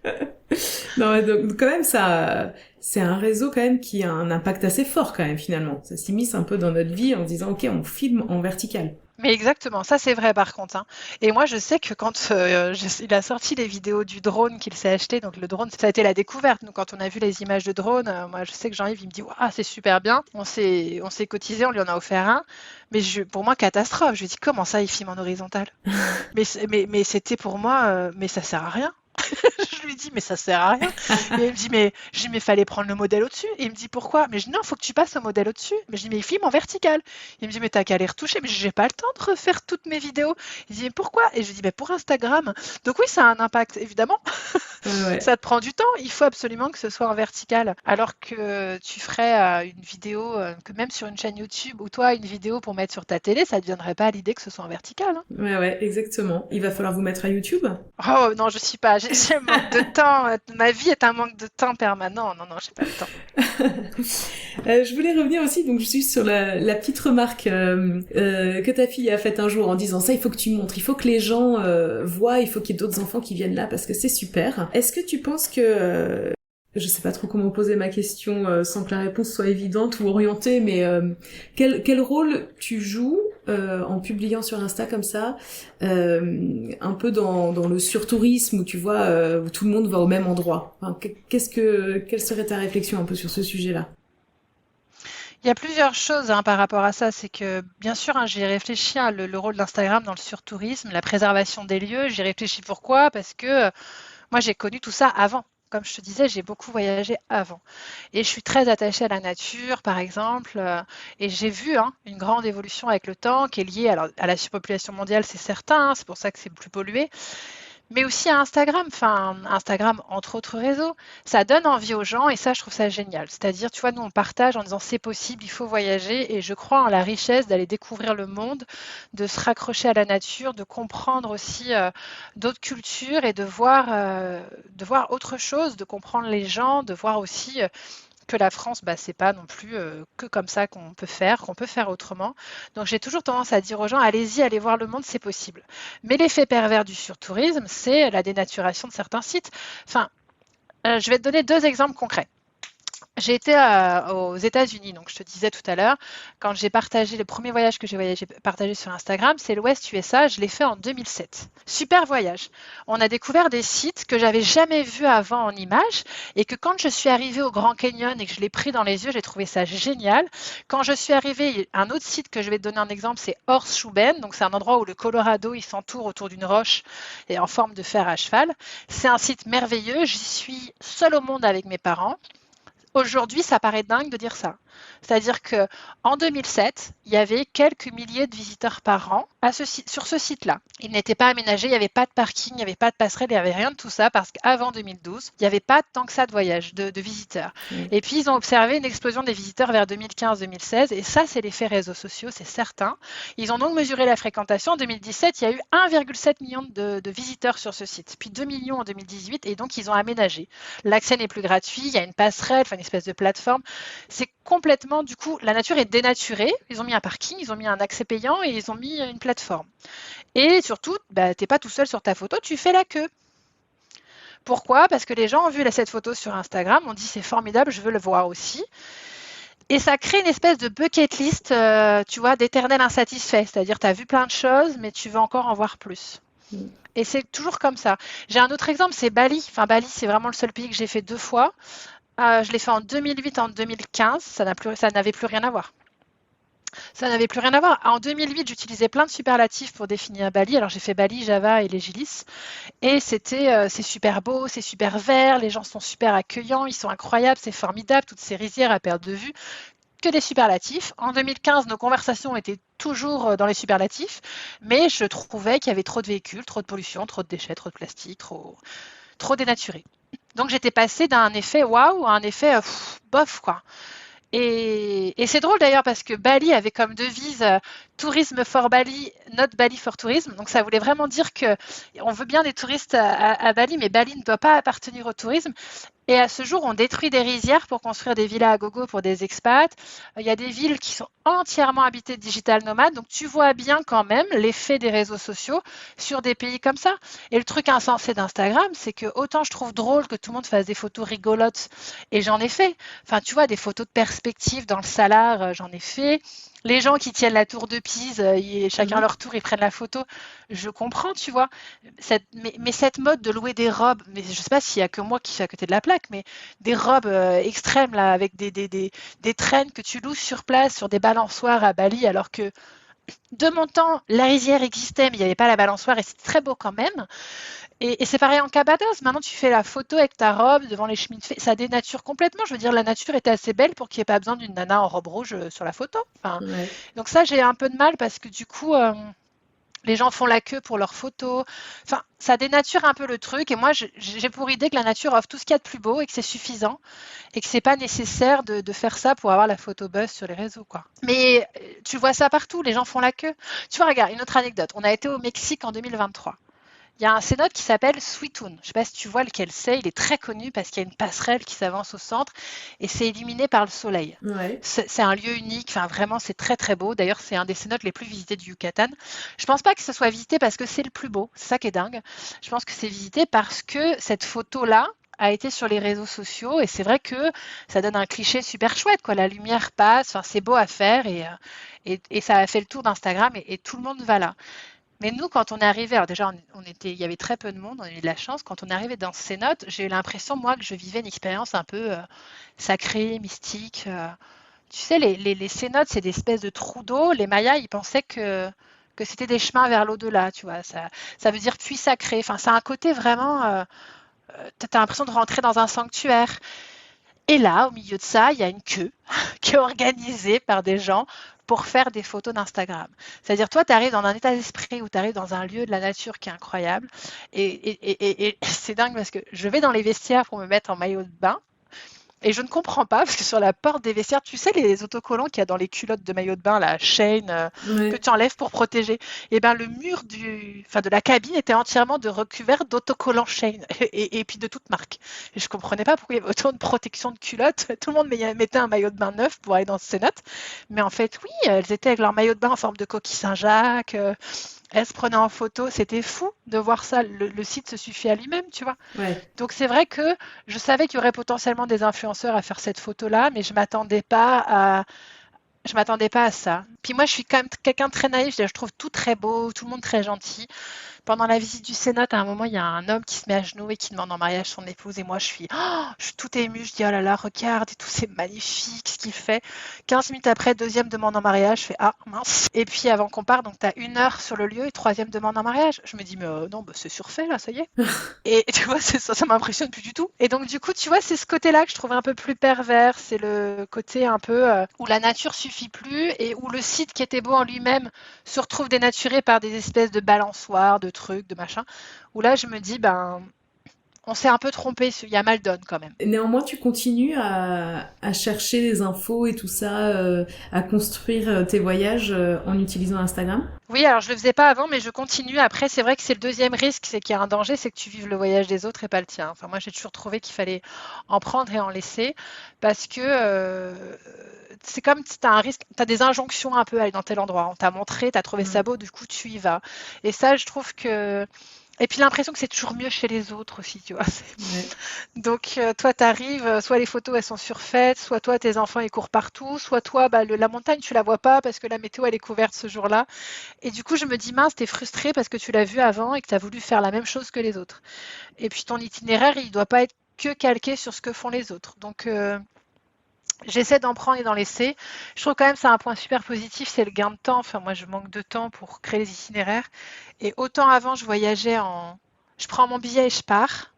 Non, mais donc quand même, ça, c'est un réseau quand même qui a un impact assez fort quand même finalement. Ça s'immisce un peu dans notre vie en se disant, ok, on filme en vertical. Mais exactement, ça c'est vrai par contre, hein. Et moi je sais que quand il a sorti les vidéos du drone qu'il s'est acheté, donc le drone ça a été la découverte. Nous quand on a vu les images de drone, moi je sais que Jean-Yves il me dit waouh c'est super bien. On s'est cotisé, on lui en a offert un. Mais pour moi catastrophe. Je lui dis comment ça il filme en horizontal? Mais c'était pour moi, mais ça sert à rien. Je lui dis, mais ça sert à rien. Et il me dit, mais fallait prendre le modèle au-dessus. Et il me dit, pourquoi? Mais je dis, non, faut que tu passes au modèle au-dessus. Mais je dis, mais il filme en vertical. Il me dit, mais t'as qu'à les retoucher. Mais j'ai pas le temps de refaire toutes mes vidéos. Il dit, mais pourquoi? Et je lui dis, mais pour Instagram. Donc oui, ça a un impact, évidemment. Ouais. Ça te prend du temps. Il faut absolument que ce soit en vertical. Alors que tu ferais une vidéo, que même sur une chaîne YouTube, ou toi, une vidéo pour mettre sur ta télé, ça ne te viendrait pas à l'idée que ce soit en vertical, hein. Ouais, exactement. Il va falloir vous mettre à YouTube. Oh non, je suis pas. J'ai un manque de temps. Ma vie est un manque de temps permanent. Non, non, j'ai pas le temps. Je voulais revenir aussi, donc je suis sur la petite remarque que ta fille a faite un jour en disant ça, il faut que tu montres, il faut que les gens voient, il faut qu'il y ait d'autres enfants qui viennent là parce que c'est super. Est-ce que tu penses que je sais pas trop comment poser ma question sans que la réponse soit évidente ou orientée, mais quel rôle tu joues en publiant sur Insta comme ça, un peu dans le surtourisme où tu vois où tout le monde va au même endroit. Enfin, quelle serait ta réflexion un peu sur ce sujet-là? Il y a plusieurs choses hein, par rapport à ça. C'est que, bien sûr, hein, j'ai réfléchi à le rôle d'Instagram dans le surtourisme, la préservation des lieux. J'ai réfléchi pourquoi? Parce que moi, j'ai connu tout ça avant. Comme je te disais, j'ai beaucoup voyagé avant. Et je suis très attachée à la nature, par exemple. Et j'ai vu hein, une grande évolution avec le temps qui est liée alors, à la surpopulation mondiale, c'est certain. Hein, c'est pour ça que c'est plus pollué. Mais aussi à Instagram, enfin Instagram entre autres réseaux, ça donne envie aux gens et ça je trouve ça génial. C'est-à-dire, tu vois, nous on partage en disant c'est possible, il faut voyager et je crois en la richesse d'aller découvrir le monde, de se raccrocher à la nature, de comprendre aussi d'autres cultures et de voir autre chose, de comprendre les gens, de voir aussi que la France, bah, c'est pas non plus que comme ça qu'on peut faire autrement. Donc j'ai toujours tendance à dire aux gens, allez-y, allez voir le monde, c'est possible. Mais l'effet pervers du surtourisme, c'est la dénaturation de certains sites. Enfin, je vais te donner deux exemples concrets. J'ai été aux États-Unis, donc je te disais tout à l'heure, quand j'ai partagé le premier voyage que j'ai partagé sur Instagram, c'est l'Ouest USA, je l'ai fait en 2007. Super voyage. On a découvert des sites que j'avais jamais vus avant en images et que quand je suis arrivée au Grand Canyon et que je l'ai pris dans les yeux, j'ai trouvé ça génial. Quand je suis arrivée, un autre site que je vais te donner un exemple, c'est Horseshoe Bend, donc c'est un endroit où le Colorado, il s'entoure autour d'une roche et en forme de fer à cheval. C'est un site merveilleux, j'y suis seule au monde avec mes parents. Aujourd'hui, ça paraît dingue de dire ça. C'est-à-dire qu'en 2007, il y avait quelques milliers de visiteurs par an sur ce site-là. Il n'était pas aménagé, il n'y avait pas de parking, il n'y avait pas de passerelle, il n'y avait rien de tout ça parce qu'avant 2012, il n'y avait pas tant que ça de voyages, de visiteurs. Et puis, ils ont observé une explosion des visiteurs vers 2015-2016 et ça, c'est l'effet réseaux sociaux, c'est certain. Ils ont donc mesuré la fréquentation. En 2017, il y a eu 1,7 million de visiteurs sur ce site, puis 2 millions en 2018 et donc ils ont aménagé. L'accès n'est plus gratuit, il y a une passerelle, enfin une espèce de plateforme. C'est complètement, du coup, la nature est dénaturée. Ils ont mis un parking, ils ont mis un accès payant et ils ont mis une plateforme. Et surtout, bah, tu n'es pas tout seul sur ta photo, tu fais la queue. Pourquoi? Parce que les gens ont vu cette photo sur Instagram, ont dit c'est formidable, je veux le voir aussi. Et ça crée une espèce de bucket list, tu vois, d'éternel insatisfait. C'est-à-dire, tu as vu plein de choses, mais tu veux encore en voir plus. Et c'est toujours comme ça. J'ai un autre exemple, c'est Bali. Enfin, Bali, c'est vraiment le seul pays que j'ai fait 2 fois. Je l'ai fait en 2008, en 2015. Ça n'avait plus rien à voir. Ça n'avait plus rien à voir. En 2008, j'utilisais plein de superlatifs pour définir Bali. Alors j'ai fait Bali, Java et les Gilis. Et c'est super beau, c'est super vert, les gens sont super accueillants, ils sont incroyables, c'est formidable, toutes ces rizières à perte de vue, que des superlatifs. En 2015, nos conversations étaient toujours dans les superlatifs, mais je trouvais qu'il y avait trop de véhicules, trop de pollution, trop de déchets, trop de plastique, trop dénaturé. Donc j'étais passée d'un effet waouh à un effet bof, quoi. Et c'est drôle d'ailleurs parce que Bali avait comme devise tourisme for Bali, not Bali for tourisme. Donc ça voulait vraiment dire que on veut bien des touristes à Bali, mais Bali ne doit pas appartenir au tourisme. Et à ce jour, on détruit des rizières pour construire des villas à gogo pour des expats. Il y a des villes qui sont entièrement habitées de digital nomades. Donc tu vois bien quand même l'effet des réseaux sociaux sur des pays comme ça. Et le truc insensé d'Instagram, c'est que autant je trouve drôle que tout le monde fasse des photos rigolotes, et j'en ai fait. Enfin, tu vois, des photos de perspective dans le Salar, j'en ai fait. Les gens qui tiennent la tour de Pise, chacun Mhm. leur tour, ils prennent la photo. Je comprends, tu vois. Mais cette mode de louer des robes, mais je ne sais pas s'il y a que moi qui suis à côté de la plaque, mais des robes extrêmes là, avec des traînes que tu loues sur place, sur des balançoires à Bali, alors que de mon temps, la rizière existait, mais il n'y avait pas la balançoire et c'est très beau quand même. Et c'est pareil en Cabados. Maintenant, tu fais la photo avec ta robe devant les chemins de fée. Ça dénature complètement. Je veux dire, la nature était assez belle pour qu'il n'y ait pas besoin d'une nana en robe rouge sur la photo. Enfin, Ouais. donc ça, j'ai un peu de mal parce que du coup, les gens font la queue pour leurs photos. Enfin, ça dénature un peu le truc. Et moi, j'ai pour idée que la nature offre tout ce qu'il y a de plus beau et que c'est suffisant et que c'est pas nécessaire de faire ça pour avoir la photo buzz sur les réseaux, quoi. Mais tu vois ça partout. Les gens font la queue. Tu vois, regarde, une autre anecdote. On a été au Mexique en 2023. Il y a un cénote qui s'appelle Sweetoon. Je ne sais pas si tu vois lequel c'est. Il est très connu parce qu'il y a une passerelle qui s'avance au centre et c'est illuminé par le soleil. Ouais. C'est un lieu unique. Enfin, vraiment, c'est très très beau. D'ailleurs, c'est un des cénotes les plus visités du Yucatan. Je ne pense pas que ce soit visité parce que c'est le plus beau. C'est ça qui est dingue. Je pense que c'est visité parce que cette photo-là a été sur les réseaux sociaux et c'est vrai que ça donne un cliché super chouette, quoi. La lumière passe, enfin, c'est beau à faire et ça a fait le tour d'Instagram et tout le monde va là. Mais nous, quand on est arrivé, alors déjà, il y avait très peu de monde, on a eu de la chance. Quand on est arrivé dans ces notes, j'ai eu l'impression, moi, que je vivais une expérience un peu sacrée, mystique. Tu sais, les cénotes, c'est des espèces de trous d'eau. Les Mayas, ils pensaient que c'était des chemins vers l'au-delà, tu vois. Ça veut dire puits sacré. Enfin, ça a un côté vraiment. T'as l'impression de rentrer dans un sanctuaire. Et là, au milieu de ça, il y a une queue qui est organisée par des gens pour faire des photos d'Instagram. C'est-à-dire, toi, tu arrives dans un état d'esprit où tu arrives dans un lieu de la nature qui est incroyable. Et c'est dingue parce que je vais dans les vestiaires pour me mettre en maillot de bain. Et je ne comprends pas, parce que sur la porte des vestiaires, tu sais, les autocollants qu'il y a dans les culottes de maillot de bain, la chaîne que Ouais. tu enlèves pour protéger, et ben le mur de la cabine était entièrement recouvert d'autocollants chaîne, et puis de toutes marques. Et je ne comprenais pas pourquoi il y avait autant de protection de culottes. Tout le monde mettait un maillot de bain neuf pour aller dans ces notes. Mais en fait, oui, elles étaient avec leur maillot de bain en forme de coquille Saint-Jacques. Elles se prenaient en photo. C'était fou de voir ça. Le site se suffit à lui-même, tu vois. Ouais. Donc c'est vrai que je savais qu'il y aurait potentiellement des influenceurs à faire cette photo-là, mais je m'attendais pas à ça. Puis moi, je suis quand même quelqu'un de très naïf. Je trouve tout très beau, tout le monde très gentil. Pendant la visite du Cénote, à un moment, il y a un homme qui se met à genoux et qui demande en mariage son épouse. Et moi, je suis tout émue. Je dis, oh là là, regarde et tout, c'est magnifique ce qu'il fait. 15 minutes après, deuxième demande en mariage. Je fais, ah mince. Et puis avant qu'on parte, donc tu as 1 heure sur le lieu et troisième demande en mariage. Je me dis, mais non, bah, c'est surfait là, ça y est. Et tu vois, ça m'impressionne plus du tout. Et donc, du coup, tu vois, c'est ce côté-là que je trouve un peu plus pervers. C'est le côté un peu où la nature suffit plus et où le site qui était beau en lui-même se retrouve dénaturé par des espèces de balançoires, de trucs, de machin. Où là, je me dis, ben, on s'est un peu trompé. Il y a mal donne quand même. Néanmoins, tu continues à chercher des infos et tout ça, à construire tes voyages en utilisant Instagram. Oui, alors je le faisais pas avant, mais je continue. Après, c'est vrai que c'est le deuxième risque, c'est qu'il y a un danger, c'est que tu vives le voyage des autres et pas le tien. Enfin, moi, j'ai toujours trouvé qu'il fallait en prendre et en laisser, parce que c'est comme si tu as un risque, tu as des injonctions un peu à aller dans tel endroit. On t'a montré, tu as trouvé ça Ouais. beau, du coup, tu y vas. Et ça, je trouve que. Et puis l'impression que c'est toujours mieux chez les autres aussi, tu vois. Ouais. Donc, toi, tu arrives, soit les photos, elles sont surfaites, soit toi, tes enfants, ils courent partout, soit toi, bah, la montagne, tu la vois pas parce que la météo, elle est couverte ce jour-là. Et du coup, je me dis, mince, t'es frustré parce que tu l'as vu avant et que tu as voulu faire la même chose que les autres. Et puis ton itinéraire, il doit pas être que calqué sur ce que font les autres. Donc, J'essaie d'en prendre et d'en laisser. Je trouve quand même que c'est un point super positif, c'est le gain de temps. Enfin, moi, je manque de temps pour créer les itinéraires. Et autant avant, je voyageais en... Je prends mon billet et je pars.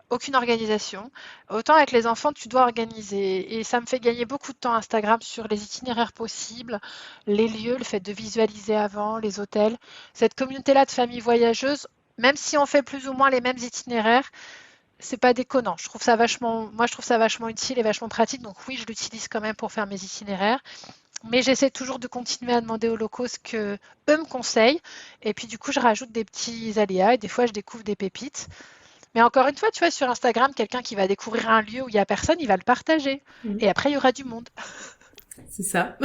Aucune organisation. Autant avec les enfants, tu dois organiser. Et ça me fait gagner beaucoup de temps Instagram sur les itinéraires possibles, les lieux, le fait de visualiser avant, les hôtels. Cette communauté-là de familles voyageuses, même si on fait plus ou moins les mêmes itinéraires, c'est pas déconnant. Moi, je trouve ça vachement utile et vachement pratique. Donc oui, je l'utilise quand même pour faire mes itinéraires. Mais j'essaie toujours de continuer à demander aux locaux ce que eux me conseillent. Et puis du coup, je rajoute des petits aléas et des fois, je découvre des pépites. Mais encore une fois, tu vois, sur Instagram, quelqu'un qui va découvrir un lieu où il y a personne, il va le partager. Mm. Et après, il y aura du monde. C'est ça.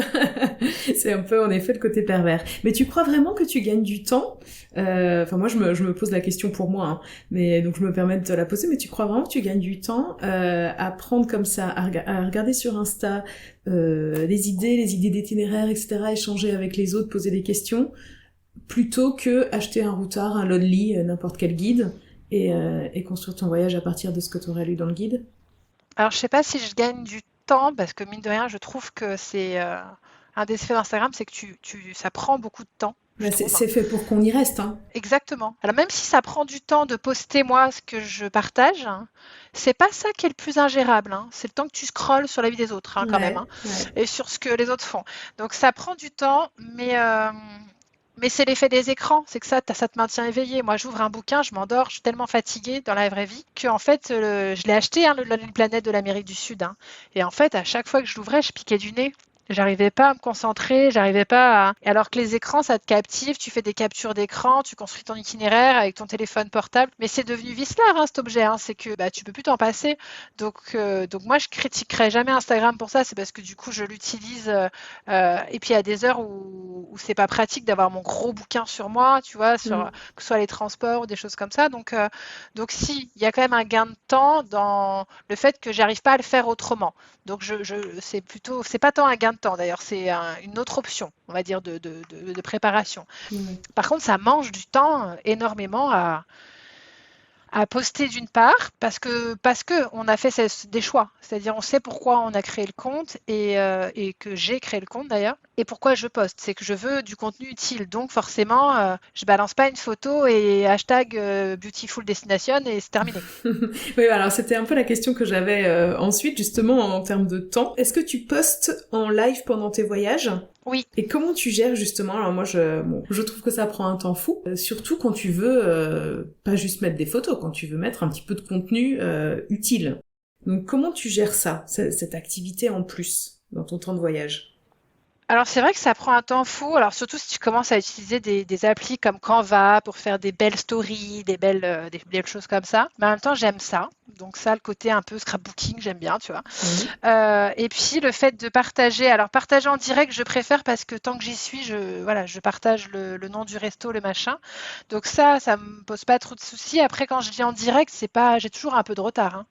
C'est un peu en effet le côté pervers. Mais tu crois vraiment que tu gagnes du temps? Enfin moi je me pose la question pour moi, hein. Mais donc je me permets de te la poser. Mais tu crois vraiment que tu gagnes du temps à prendre comme ça, à regarder sur Insta les idées d'itinéraires, etc., échanger avec les autres, poser des questions, plutôt que acheter un routard, un Lonely, n'importe quel guide et construire ton voyage à partir de ce que tu aurais lu dans le guide? Alors, je sais pas si je gagne du temps, parce que mine de rien, je trouve que c'est un des effets d'Instagram, c'est que ça prend beaucoup de temps, je Bah, trouve. c'est fait pour qu'on y reste, hein. Exactement. Alors même si ça prend du temps de poster moi ce que je partage, hein, c'est pas ça qui est le plus ingérable, hein. C'est le temps que tu scrolles sur la vie des autres, hein, quand même, hein, Ouais, ouais. et sur ce que les autres font. Donc ça prend du temps, mais c'est l'effet des écrans, c'est que ça te maintient éveillé. Moi, j'ouvre un bouquin, je m'endors, je suis tellement fatiguée dans la vraie vie que en fait, je l'ai acheté, hein, le Lonely Planet de l'Amérique du Sud, hein. Et en fait, à chaque fois que je l'ouvrais, je piquais du nez. J'arrivais pas à me concentrer, j'arrivais pas à... Alors que les écrans, ça te captive, tu fais des captures d'écran, tu construis ton itinéraire avec ton téléphone portable. Mais c'est devenu vicelard, hein, cet objet, hein. C'est que bah, tu peux plus t'en passer. Donc moi, je critiquerai jamais Instagram pour ça. C'est parce que du coup, je l'utilise. Et puis, il y a des heures où c'est pas pratique d'avoir mon gros bouquin sur moi, tu vois, Mm. que ce soit les transports ou des choses comme ça. Donc si, il y a quand même un gain de temps dans le fait que j'arrive pas à le faire autrement. Donc c'est pas tant un gain de temps d'ailleurs, c'est une autre option, on va dire, de préparation. Ouais. Par contre, ça mange du temps énormément à poster d'une part, parce que on a fait des choix. C'est-à-dire, on sait pourquoi on a créé le compte et que j'ai créé le compte d'ailleurs, et pourquoi je poste. C'est que je veux du contenu utile. Donc, forcément, je balance pas une photo et hashtag beautiful destination et c'est terminé. Oui, alors c'était un peu la question que j'avais ensuite, justement, en termes de temps. Est-ce que tu postes en live pendant tes voyages? Oui. Et comment tu gères justement? Alors moi, je trouve que ça prend un temps fou, surtout quand tu veux pas juste mettre des photos, quand tu veux mettre un petit peu de contenu utile. Donc comment tu gères ça, cette activité en plus dans ton temps de voyage? Alors c'est vrai que ça prend un temps fou, alors surtout si tu commences à utiliser des applis comme Canva pour faire des belles stories, des belles choses comme ça. Mais en même temps, j'aime ça. Donc ça, le côté un peu scrapbooking, j'aime bien, tu vois. Oui. Et puis le fait de partager, alors partager en direct, je préfère parce que tant que j'y suis, voilà, je partage le nom du resto, le machin. Donc ça me pose pas trop de soucis. Après, quand je dis en direct, c'est pas, j'ai toujours un peu de retard, hein.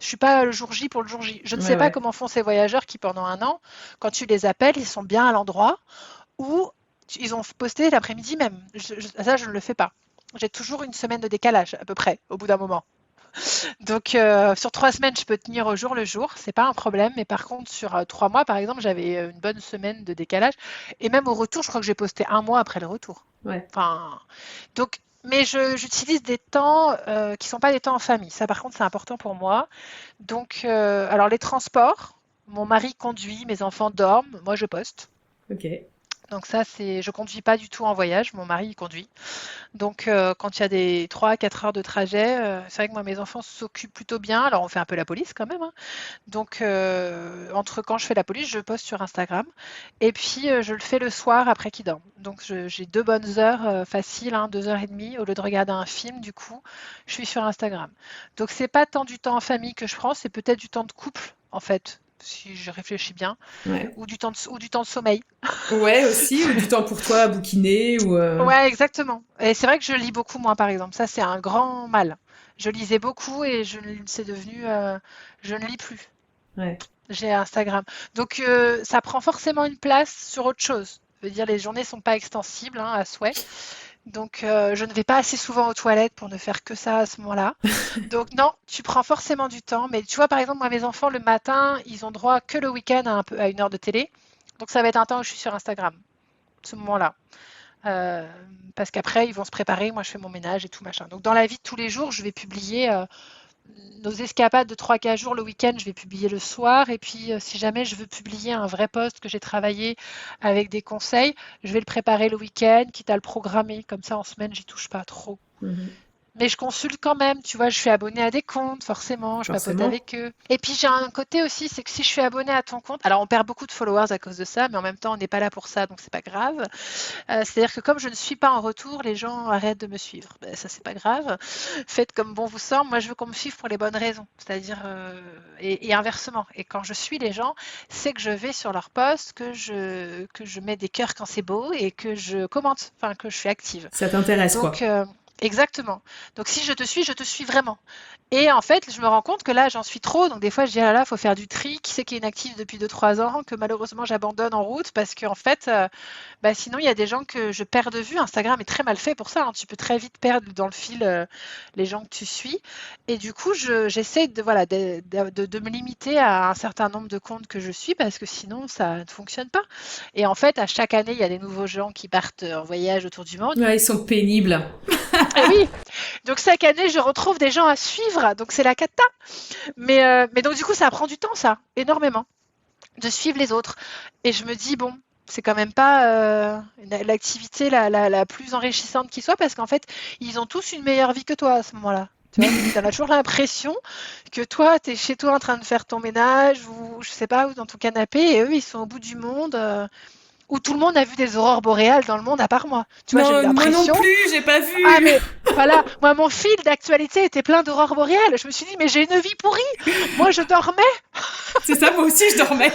Je suis pas le jour J pour le jour J. Je ne Ouais, sais pas ouais. comment font ces voyageurs qui, pendant un an, quand tu les appelles, ils sont bien à l'endroit où ils ont posté l'après-midi même. Ça, je ne le fais pas. J'ai toujours une semaine de décalage, à peu près, au bout d'un moment. Donc, sur 3 semaines, je peux tenir au jour le jour, c'est pas un problème. Mais par contre, sur 3 mois, par exemple, j'avais une bonne semaine de décalage. Et même au retour, je crois que j'ai posté un mois après le retour. Ouais. Enfin, donc, mais j'utilise des temps qui sont pas des temps en famille. Ça, par contre, c'est important pour moi. Donc, alors les transports, mon mari conduit, mes enfants dorment, moi je poste. Ok. Donc ça, je conduis pas du tout en voyage, mon mari il conduit. Donc quand il y a des 3 à 4 heures de trajet, c'est vrai que moi mes enfants s'occupent plutôt bien. Alors on fait un peu la police quand même, hein. Donc entre quand je fais la police, je poste sur Instagram. Et puis je le fais le soir après qu'ils dorment. Donc j'ai 2 bonnes heures faciles, hein, 2 heures et demie, au lieu de regarder un film, du coup, je suis sur Instagram. Donc c'est pas tant du temps en famille que je prends, c'est peut-être du temps de couple en fait, si je réfléchis bien, Ouais. ou du temps de sommeil. Ouais, aussi, ou du temps pour toi à bouquiner, ou... Ouais, exactement. Et c'est vrai que je lis beaucoup moins, par exemple. Ça, c'est un grand mal. Je lisais beaucoup et c'est devenu, je ne lis plus. Ouais. J'ai Instagram. Donc, ça prend forcément une place sur autre chose. Je veux dire, les journées sont pas extensibles, hein, à souhait. Donc, je ne vais pas assez souvent aux toilettes pour ne faire que ça à ce moment-là. Donc, non, tu prends forcément du temps. Mais tu vois, par exemple, moi, mes enfants, le matin, ils ont droit que le week-end à une heure de télé. Donc, ça va être un temps où je suis sur Instagram, ce moment-là. Euh, Parce qu'après, ils vont se préparer. Moi, je fais mon ménage et tout machin. Donc, dans la vie de tous les jours, je vais publier nos escapades de 3-4 jours le week-end, je vais publier le soir. Et puis, si jamais je veux publier un vrai post que j'ai travaillé avec des conseils, je vais le préparer le week-end, quitte à le programmer. Comme ça, en semaine, j'y touche pas trop. Mhm. Mais je consulte quand même, tu vois, je suis abonnée à des comptes, forcément, je papote Forcément. avec eux. Et puis j'ai un côté aussi, c'est que si je suis abonnée à ton compte, alors on perd beaucoup de followers à cause de ça, mais en même temps, on n'est pas là pour ça, donc c'est pas grave. C'est-à-dire que comme je ne suis pas en retour, les gens arrêtent de me suivre. Ben, ça, c'est pas grave. Faites comme bon vous semble. Moi, je veux qu'on me suive pour les bonnes raisons, c'est-à-dire et inversement. Et quand je suis les gens, c'est que je vais sur leur post, que je mets des cœurs quand c'est beau et que je commente, enfin que je suis active. Ça t'intéresse, Donc, quoi. exactement. Donc, si je te suis vraiment. Et en fait, je me rends compte que là, j'en suis trop. Donc, des fois, je dis, ah là là, il faut faire du tri. Qui c'est qui est inactif depuis 2-3 ans, que malheureusement, j'abandonne en route parce qu'en fait, bah, sinon, il y a des gens que je perds de vue. Instagram est très mal fait pour ça, hein. Tu peux très vite perdre dans le fil les gens que tu suis. Et du coup, j'essaie de, voilà, de me limiter à un certain nombre de comptes que je suis parce que sinon, ça ne fonctionne pas. Et en fait, à chaque année, il y a des nouveaux gens qui partent en voyage autour du monde. Ouais, ils sont pénibles. Et oui, donc chaque année, je retrouve des gens à suivre, donc c'est la cata. Mais donc du coup, ça prend du temps, ça, énormément, de suivre les autres. Et je me dis, bon, c'est quand même pas l'activité la plus enrichissante qui soit, parce qu'en fait, ils ont tous une meilleure vie que toi à ce moment-là. Tu vois, tu as toujours l'impression que toi, tu es chez toi en train de faire ton ménage, ou je sais pas, ou dans ton canapé, et eux, ils sont au bout du monde, où tout le monde a vu des aurores boréales dans le monde à part moi. Tu vois, j'ai eu Non, moi non l'impression. plus, j'ai pas Ah vu. mais voilà, moi mon fil d'actualité était plein d'aurores boréales. Je me suis dit mais j'ai une vie pourrie. Moi je dormais. C'est ça, moi aussi, je dormais.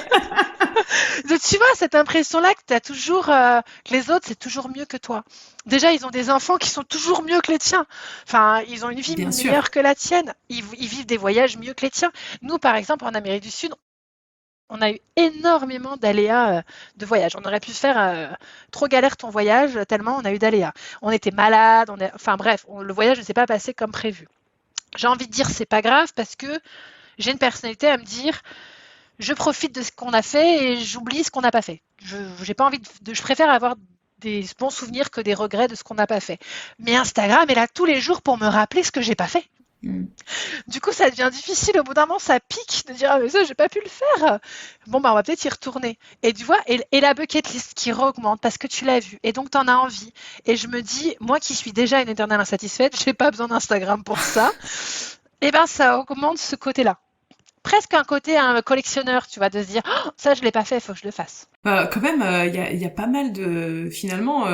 Donc, tu vois cette impression-là que t'as toujours que les autres c'est toujours mieux que toi. Déjà ils ont des enfants qui sont toujours mieux que les tiens. Enfin ils ont une vie Bien sûr. meilleure que la tienne. Ils vivent des voyages mieux que les tiens. Nous par exemple en Amérique du Sud on a eu énormément d'aléas de voyage. On aurait pu faire trop galère ton voyage tellement on a eu d'aléas. On était malade, enfin bref, le voyage ne s'est pas passé comme prévu. J'ai envie de dire c'est pas grave parce que j'ai une personnalité à me dire je profite de ce qu'on a fait et j'oublie ce qu'on n'a pas fait. J'ai pas envie je préfère avoir des bons souvenirs que des regrets de ce qu'on n'a pas fait. Mais Instagram est là tous les jours pour me rappeler ce que j'ai pas fait. Mm. Du coup, ça devient difficile. Au bout d'un moment, ça pique de dire ah mais ça, j'ai pas pu le faire. Bon bah on va peut-être y retourner. Et tu vois, et la bucket list qui augmente parce que tu l'as vu et donc tu en as envie. Et je me dis, moi qui suis déjà une éternelle insatisfaite, j'ai pas besoin d'Instagram pour ça. Et ben ça augmente ce côté-là. Presque un côté un collectionneur, tu vois, de se dire oh, ça je l'ai pas fait, il faut que je le fasse. Quand même, il y a pas mal de... Finalement,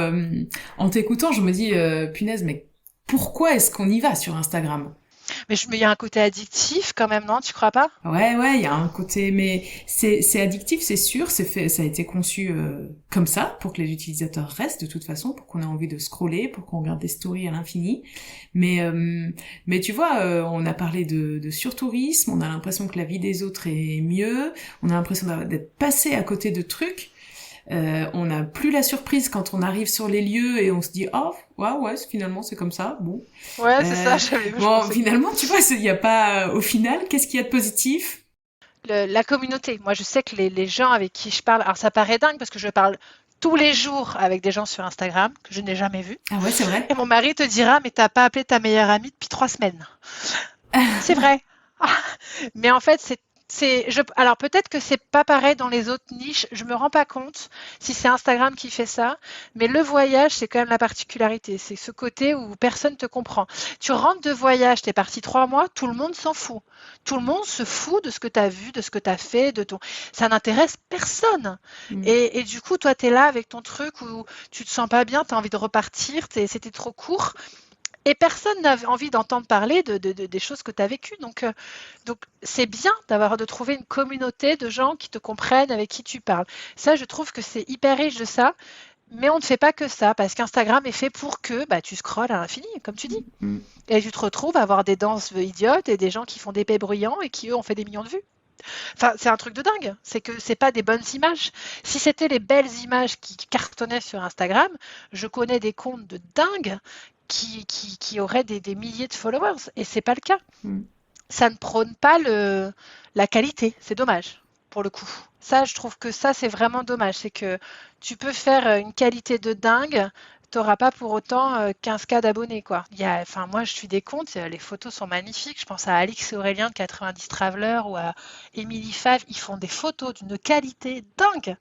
en t'écoutant, je me dis, punaise, mais pourquoi est-ce qu'on y va sur Instagram? Mais il y a un côté addictif quand même, non? Tu crois pas? Ouais, ouais, il y a un côté, mais c'est addictif, c'est sûr, c'est fait, ça a été conçu comme ça pour que les utilisateurs restent de toute façon, pour qu'on ait envie de scroller, pour qu'on regarde des stories à l'infini. Mais tu vois, on a parlé de surtourisme, on a l'impression que la vie des autres est mieux, on a l'impression d'être passé à côté de trucs. On n'a plus la surprise quand on arrive sur les lieux et on se dit oh ouais finalement c'est comme ça bon. Ouais, c'est ça, j'avais vu, je Bon pensais. finalement tu vois il y a pas au final qu'est-ce qu'il y a de positif? La communauté. Moi, je sais que les gens avec qui je parle, alors ça paraît dingue parce que je parle tous les jours avec des gens sur Instagram que je n'ai jamais vus. Ah ouais c'est vrai. Et mon mari te dira, mais t'as pas appelé ta meilleure amie depuis 3 semaines. C'est vrai. Mais en fait, alors peut-être que c'est pas pareil dans les autres niches. Je me rends pas compte si c'est Instagram qui fait ça. Mais le voyage, c'est quand même la particularité. C'est ce côté où personne te comprend. Tu rentres de voyage, t'es parti 3 mois, tout le monde s'en fout. Tout le monde se fout de ce que tu as vu, de ce que tu as fait, ça n'intéresse personne. Mm. Et du coup, toi, tu es là avec ton truc où tu te sens pas bien, tu as envie de repartir, c'était trop court. Et personne n'a envie d'entendre parler des choses que tu as vécues. Donc c'est bien de trouver une communauté de gens qui te comprennent, avec qui tu parles. Ça, je trouve que c'est hyper riche de ça. Mais on ne fait pas que ça, parce qu'Instagram est fait pour que tu scrolles à l'infini, comme tu dis. Mm. Et tu te retrouves à avoir des danses idiotes et des gens qui font des paix bruyants et qui, eux, ont fait des millions de vues. Enfin, c'est un truc de dingue. C'est que c'est pas des bonnes images. Si c'était les belles images qui cartonnaient sur Instagram, je connais des comptes de dingue qui auraient des milliers de followers. Et c'est pas le cas. Mm. Ça ne prône pas la qualité. C'est dommage, pour le coup. Ça, je trouve que ça, c'est vraiment dommage. C'est que tu peux faire une qualité de dingue, t'auras pas pour autant 15K d'abonnés, quoi. Enfin, moi, je suis des comptes, les photos sont magnifiques. Je pense à Alix et Aurélien de 90 Traveler ou à Emily Fave. Ils font des photos d'une qualité dingue.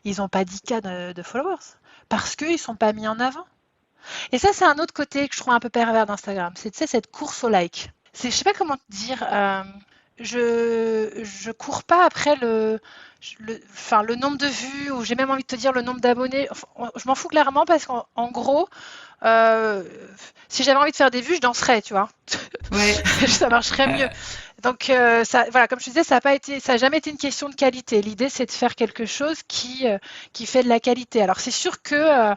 Ils n'ont pas 10K de followers parce qu'ils ne sont pas mis en avant. Et ça, c'est un autre côté que je trouve un peu pervers d'Instagram. C'est, tu sais, cette course au like. Je sais pas comment te dire. Je cours pas après enfin, le nombre de vues ou j'ai même envie de te dire le nombre d'abonnés. Enfin, je m'en fous clairement parce qu'en gros, euh, si j'avais envie de faire des vues, je danserais, tu vois. Ouais. Ça marcherait mieux. Donc ça, voilà, comme je te disais, ça a jamais été une question de qualité. L'idée, c'est de faire quelque chose qui fait de la qualité. Alors c'est sûr que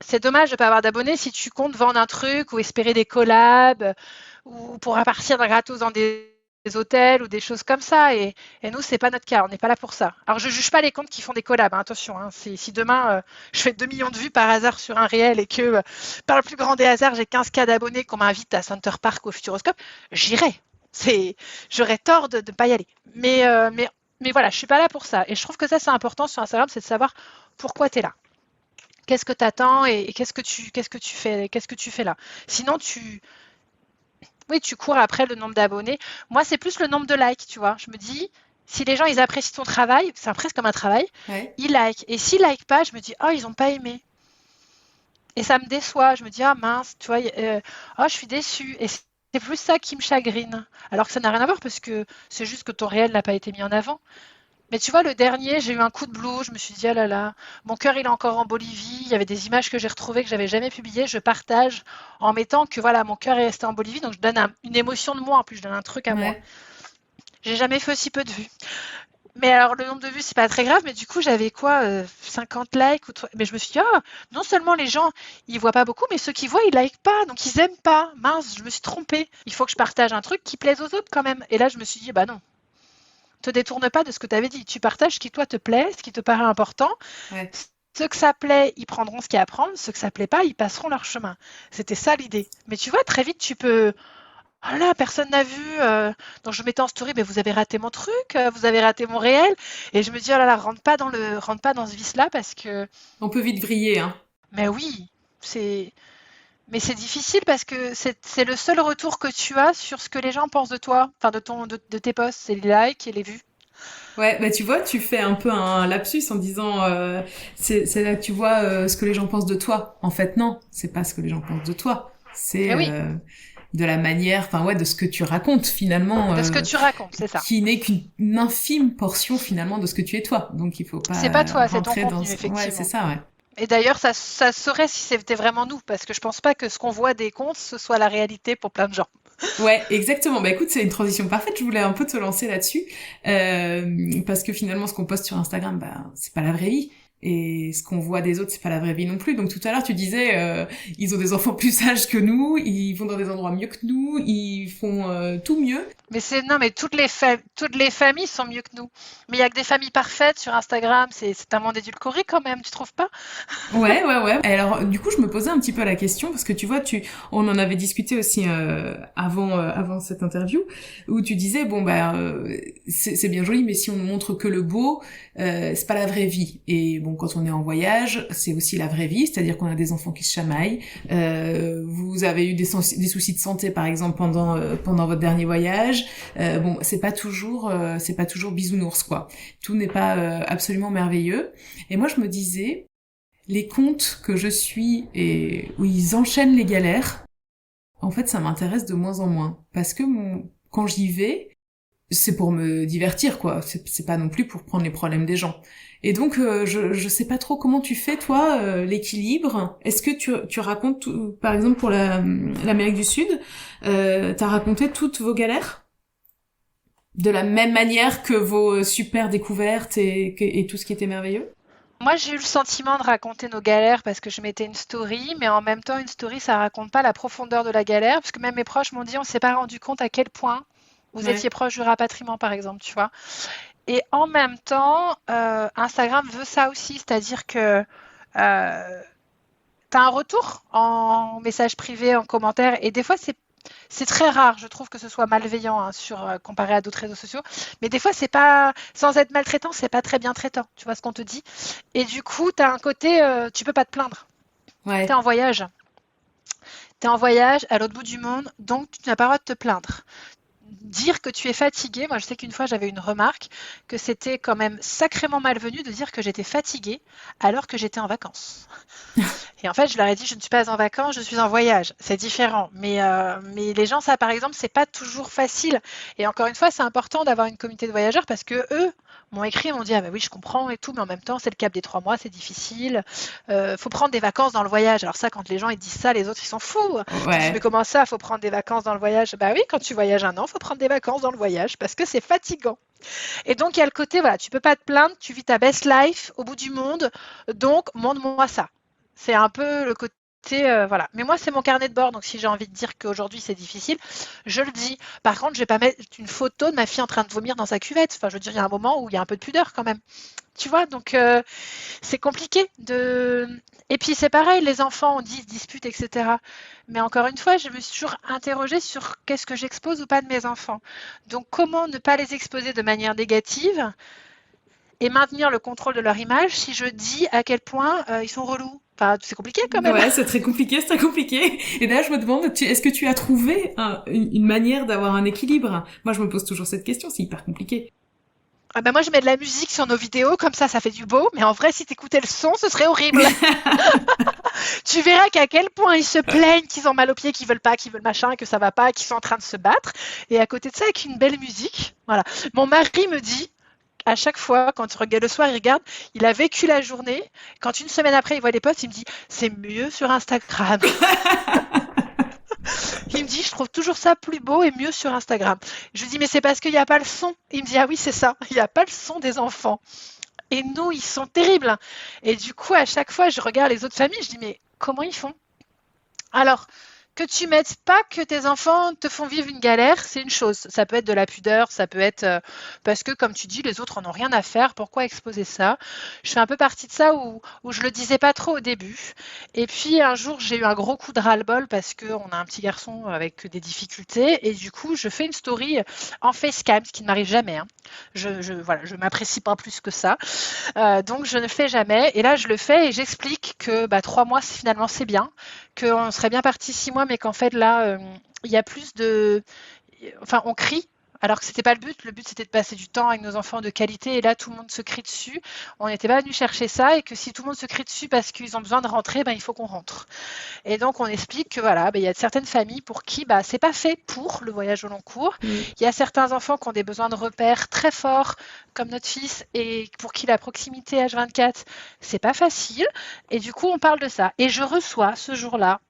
c'est dommage de ne pas avoir d'abonnés si tu comptes vendre un truc ou espérer des collabs ou pour partir d'un gratos dans des hôtels ou des choses comme ça. Et nous, c'est pas notre cas. On n'est pas là pour ça. Alors, je juge pas les comptes qui font des collabs. Hein, attention, hein, si demain, je fais 2 millions de vues par hasard sur un réel et que, par le plus grand des hasards, j'ai 15K d'abonnés qu'on m'invite à Center Park ou au Futuroscope, j'irai. J'aurais tort de ne pas y aller. Mais voilà, je suis pas là pour ça. Et je trouve que ça, c'est important sur Instagram, c'est de savoir pourquoi tu es là. Qu'est-ce que tu attends et qu'est-ce que tu fais là? Sinon, oui, tu cours après le nombre d'abonnés. Moi, c'est plus le nombre de likes, tu vois. Je me dis, si les gens, ils apprécient ton travail, c'est presque comme un travail, Ouais. ils likent. Et s'ils likent pas, je me dis, oh, ils ont pas aimé. Et ça me déçoit. Je me dis, ah mince, tu vois, oh, je suis déçue. Et c'est plus ça qui me chagrine. Alors que ça n'a rien à voir parce que c'est juste que ton réel n'a pas été mis en avant. Mais tu vois, le dernier, j'ai eu un coup de blues. Je me suis dit, ah là là, mon cœur, il est encore en Bolivie. Il y avait des images que j'ai retrouvées que j'avais jamais publiées. Je partage en mettant que voilà, mon cœur est resté en Bolivie. Donc, je donne une émotion de moi. En plus, je donne un truc à moi. Ouais. J'ai jamais fait aussi peu de vues. Mais alors, le nombre de vues, c'est pas très grave. Mais du coup, j'avais quoi, 50 likes Mais je me suis dit, ah, non seulement les gens, ils voient pas beaucoup, mais ceux qui voient, ils likent pas. Donc, ils aiment pas. Mince, je me suis trompée. Il faut que je partage un truc qui plaise aux autres quand même. Et là, je me suis dit, bah non, te détourne pas de ce que tu avais dit. Tu partages ce qui, toi, te plaît, ce qui te paraît important. Ouais. Ceux que ça plaît, ils prendront ce qu'il y a à prendre. Ceux que ça plaît pas, ils passeront leur chemin. C'était ça l'idée. Mais tu vois, très vite, tu peux. Oh là, personne n'a vu. Donc je mettais en story, mais vous avez raté mon truc, vous avez raté mon réel. Et je me dis, oh là là, rentre pas dans ce vice-là parce que. On peut vite vriller, hein. Mais oui, c'est. Mais c'est difficile parce que c'est le seul retour que tu as sur ce que les gens pensent de toi, enfin de tes posts, c'est les likes et les vues. Ouais, bah tu vois, tu fais un peu un lapsus en disant c'est là que tu vois ce que les gens pensent de toi. En fait, non, c'est pas ce que les gens pensent de toi. C'est Mais oui, de la manière, enfin ouais, de ce que tu racontes finalement, de ce que tu racontes, c'est ça. qui n'est qu'une infime portion finalement de ce que tu es toi. Donc il faut C'est pas pas toi, c'est ton rentrer dans contenu, ouais, c'est effectivement. ça, ouais. Et d'ailleurs, ça se saurait si c'était vraiment nous, parce que je pense pas que ce qu'on voit des comptes, ce soit la réalité pour plein de gens. Ouais, exactement. Bah écoute, c'est une transition parfaite. Je voulais un peu te lancer là-dessus parce que finalement, ce qu'on poste sur Instagram, bah c'est pas la vraie vie. Et ce qu'on voit des autres, c'est pas la vraie vie non plus. Donc tout à l'heure, tu disais, ils ont des enfants plus sages que nous, ils vont dans des endroits mieux que nous, ils font tout mieux. Mais non, mais toutes les familles sont mieux que nous. Mais il y a que des familles parfaites sur Instagram, c'est un monde édulcoré quand même, tu trouves pas? Ouais, ouais, ouais. Alors, du coup, je me posais un petit peu la question parce que tu vois, on en avait discuté aussi avant cette interview où tu disais bon bah c'est bien joli, mais si on ne montre que le beau, c'est pas la vraie vie. Et bon, quand on est en voyage, c'est aussi la vraie vie, c'est-à-dire qu'on a des enfants qui se chamaillent. Vous avez eu des soucis de santé, par exemple, pendant votre dernier voyage. Bon, c'est pas toujours bisounours quoi. Tout n'est pas absolument merveilleux. Et moi, je me disais les comptes que je suis et où ils enchaînent les galères, en fait, ça m'intéresse de moins en moins. Parce que quand j'y vais, c'est pour me divertir, quoi. C'est pas non plus pour prendre les problèmes des gens. Et donc, je sais pas trop comment tu fais, toi, l'équilibre. Est-ce que tu racontes, par exemple, pour l'Amérique du Sud, t'as raconté toutes vos galères de la même manière que vos super découvertes et tout ce qui était merveilleux? Moi, j'ai eu le sentiment de raconter nos galères parce que je mettais une story, mais en même temps, une story, ça raconte pas la profondeur de la galère, parce que même mes proches m'ont dit, on s'est pas rendu compte à quel point Vous Ouais. étiez proche du rapatriement, par exemple, tu vois. Et en même temps, Instagram veut ça aussi, c'est-à-dire que tu as un retour en message privé, en commentaire, et des fois, c'est très rare, je trouve que ce soit malveillant hein, comparé à d'autres réseaux sociaux. Mais des fois, c'est pas, sans être maltraitant, c'est pas très bien traitant. Tu vois ce qu'on te dit. Et du coup, tu as un côté, tu peux pas te plaindre. Tu es Ouais. en voyage. Tu es en voyage à l'autre bout du monde, donc tu n'as pas le droit de te plaindre. Dire que tu es fatigué, moi je sais qu'une fois j'avais une remarque que c'était quand même sacrément malvenu de dire que j'étais fatiguée alors que j'étais en vacances. Et en fait, je leur ai dit, je ne suis pas en vacances, je suis en voyage. C'est différent. Mais les gens, ça, par exemple, c'est pas toujours facile. Et encore une fois, c'est important d'avoir une communauté de voyageurs parce que eux m'ont écrit, m'ont dit, ah bah oui, je comprends et tout, mais en même temps, c'est le cap des 3 mois, c'est difficile. Faut prendre des vacances dans le voyage. Alors ça, quand les gens ils disent ça, les autres ils sont fous. Tu dis, mais Ouais. comment ça, faut prendre des vacances dans le voyage? Bah oui, quand tu voyages 1 an, faut prendre des vacances dans le voyage parce que c'est fatigant. Et donc il y a le côté, voilà, tu peux pas te plaindre, tu vis ta best life au bout du monde, donc montre-moi ça. C'est un peu le côté voilà. Mais moi, c'est mon carnet de bord, donc si j'ai envie de dire qu'aujourd'hui c'est difficile, je le dis. Par contre, je vais pas mettre une photo de ma fille en train de vomir dans sa cuvette. Enfin, je veux dire, il y a un moment où il y a un peu de pudeur quand même. Tu vois, donc c'est compliqué de. Et puis c'est pareil, les enfants, on dit, se disputent, etc. Mais encore une fois, je me suis toujours interrogée sur qu'est-ce que j'expose ou pas de mes enfants. Donc comment ne pas les exposer de manière négative et maintenir le contrôle de leur image si je dis à quel point ils sont relous. Enfin, c'est compliqué quand même. Ouais, c'est très compliqué, c'est très compliqué. Et là, je me demande, est-ce que tu as trouvé une manière d'avoir un équilibre? Moi, je me pose toujours cette question, c'est hyper compliqué. Ah ben moi, je mets de la musique sur nos vidéos, comme ça fait du beau. Mais en vrai, si t'écoutais le son, ce serait horrible. Tu verras qu'à quel point ils se plaignent, qu'ils ont mal aux pieds, qu'ils veulent machin, que ça va pas, qu'ils sont en train de se battre. Et à côté de ça, avec une belle musique. Voilà. Mon mari me dit, à chaque fois, quand il regarde le soir, il regarde, il a vécu la journée. Quand une semaine après, il voit les posts, il me dit, c'est mieux sur Instagram. Il me dit, je trouve toujours ça plus beau et mieux sur Instagram. Je lui dis, mais c'est parce qu'il n'y a pas le son. Il me dit, ah oui, c'est ça, il n'y a pas le son des enfants. Et nous, ils sont terribles. Et du coup, à chaque fois, je regarde les autres familles, je dis, mais comment ils font? Alors, que tu mettes pas que tes enfants te font vivre une galère, c'est une chose. Ça peut être de la pudeur, ça peut être parce que, comme tu dis, les autres en ont rien à faire. Pourquoi exposer ça? Je fais un peu partie de ça où je le disais pas trop au début. Et puis un jour, j'ai eu un gros coup de ras-le-bol parce qu'on a un petit garçon avec des difficultés. Et du coup, je fais une story en facecam, ce qui ne m'arrive jamais. Hein. Voilà, je m'apprécie pas plus que ça. Donc, je ne fais jamais. Et là, je le fais et j'explique que 3 mois, finalement, c'est bien. Qu'on serait bien parti 6 mois, mais qu'en fait là, il y a plus de. Enfin, on crie, alors que c'était pas le but. Le but c'était de passer du temps avec nos enfants de qualité, et là tout le monde se crie dessus. On n'était pas venu chercher ça, et que si tout le monde se crie dessus parce qu'ils ont besoin de rentrer, il faut qu'on rentre. Et donc on explique que voilà, il y a certaines familles pour qui c'est pas fait pour le voyage au long cours. Mm. Il y a certains enfants qui ont des besoins de repères très forts, comme notre fils, et pour qui la proximité H24, c'est pas facile. Et du coup, on parle de ça. Et je reçois ce jour-là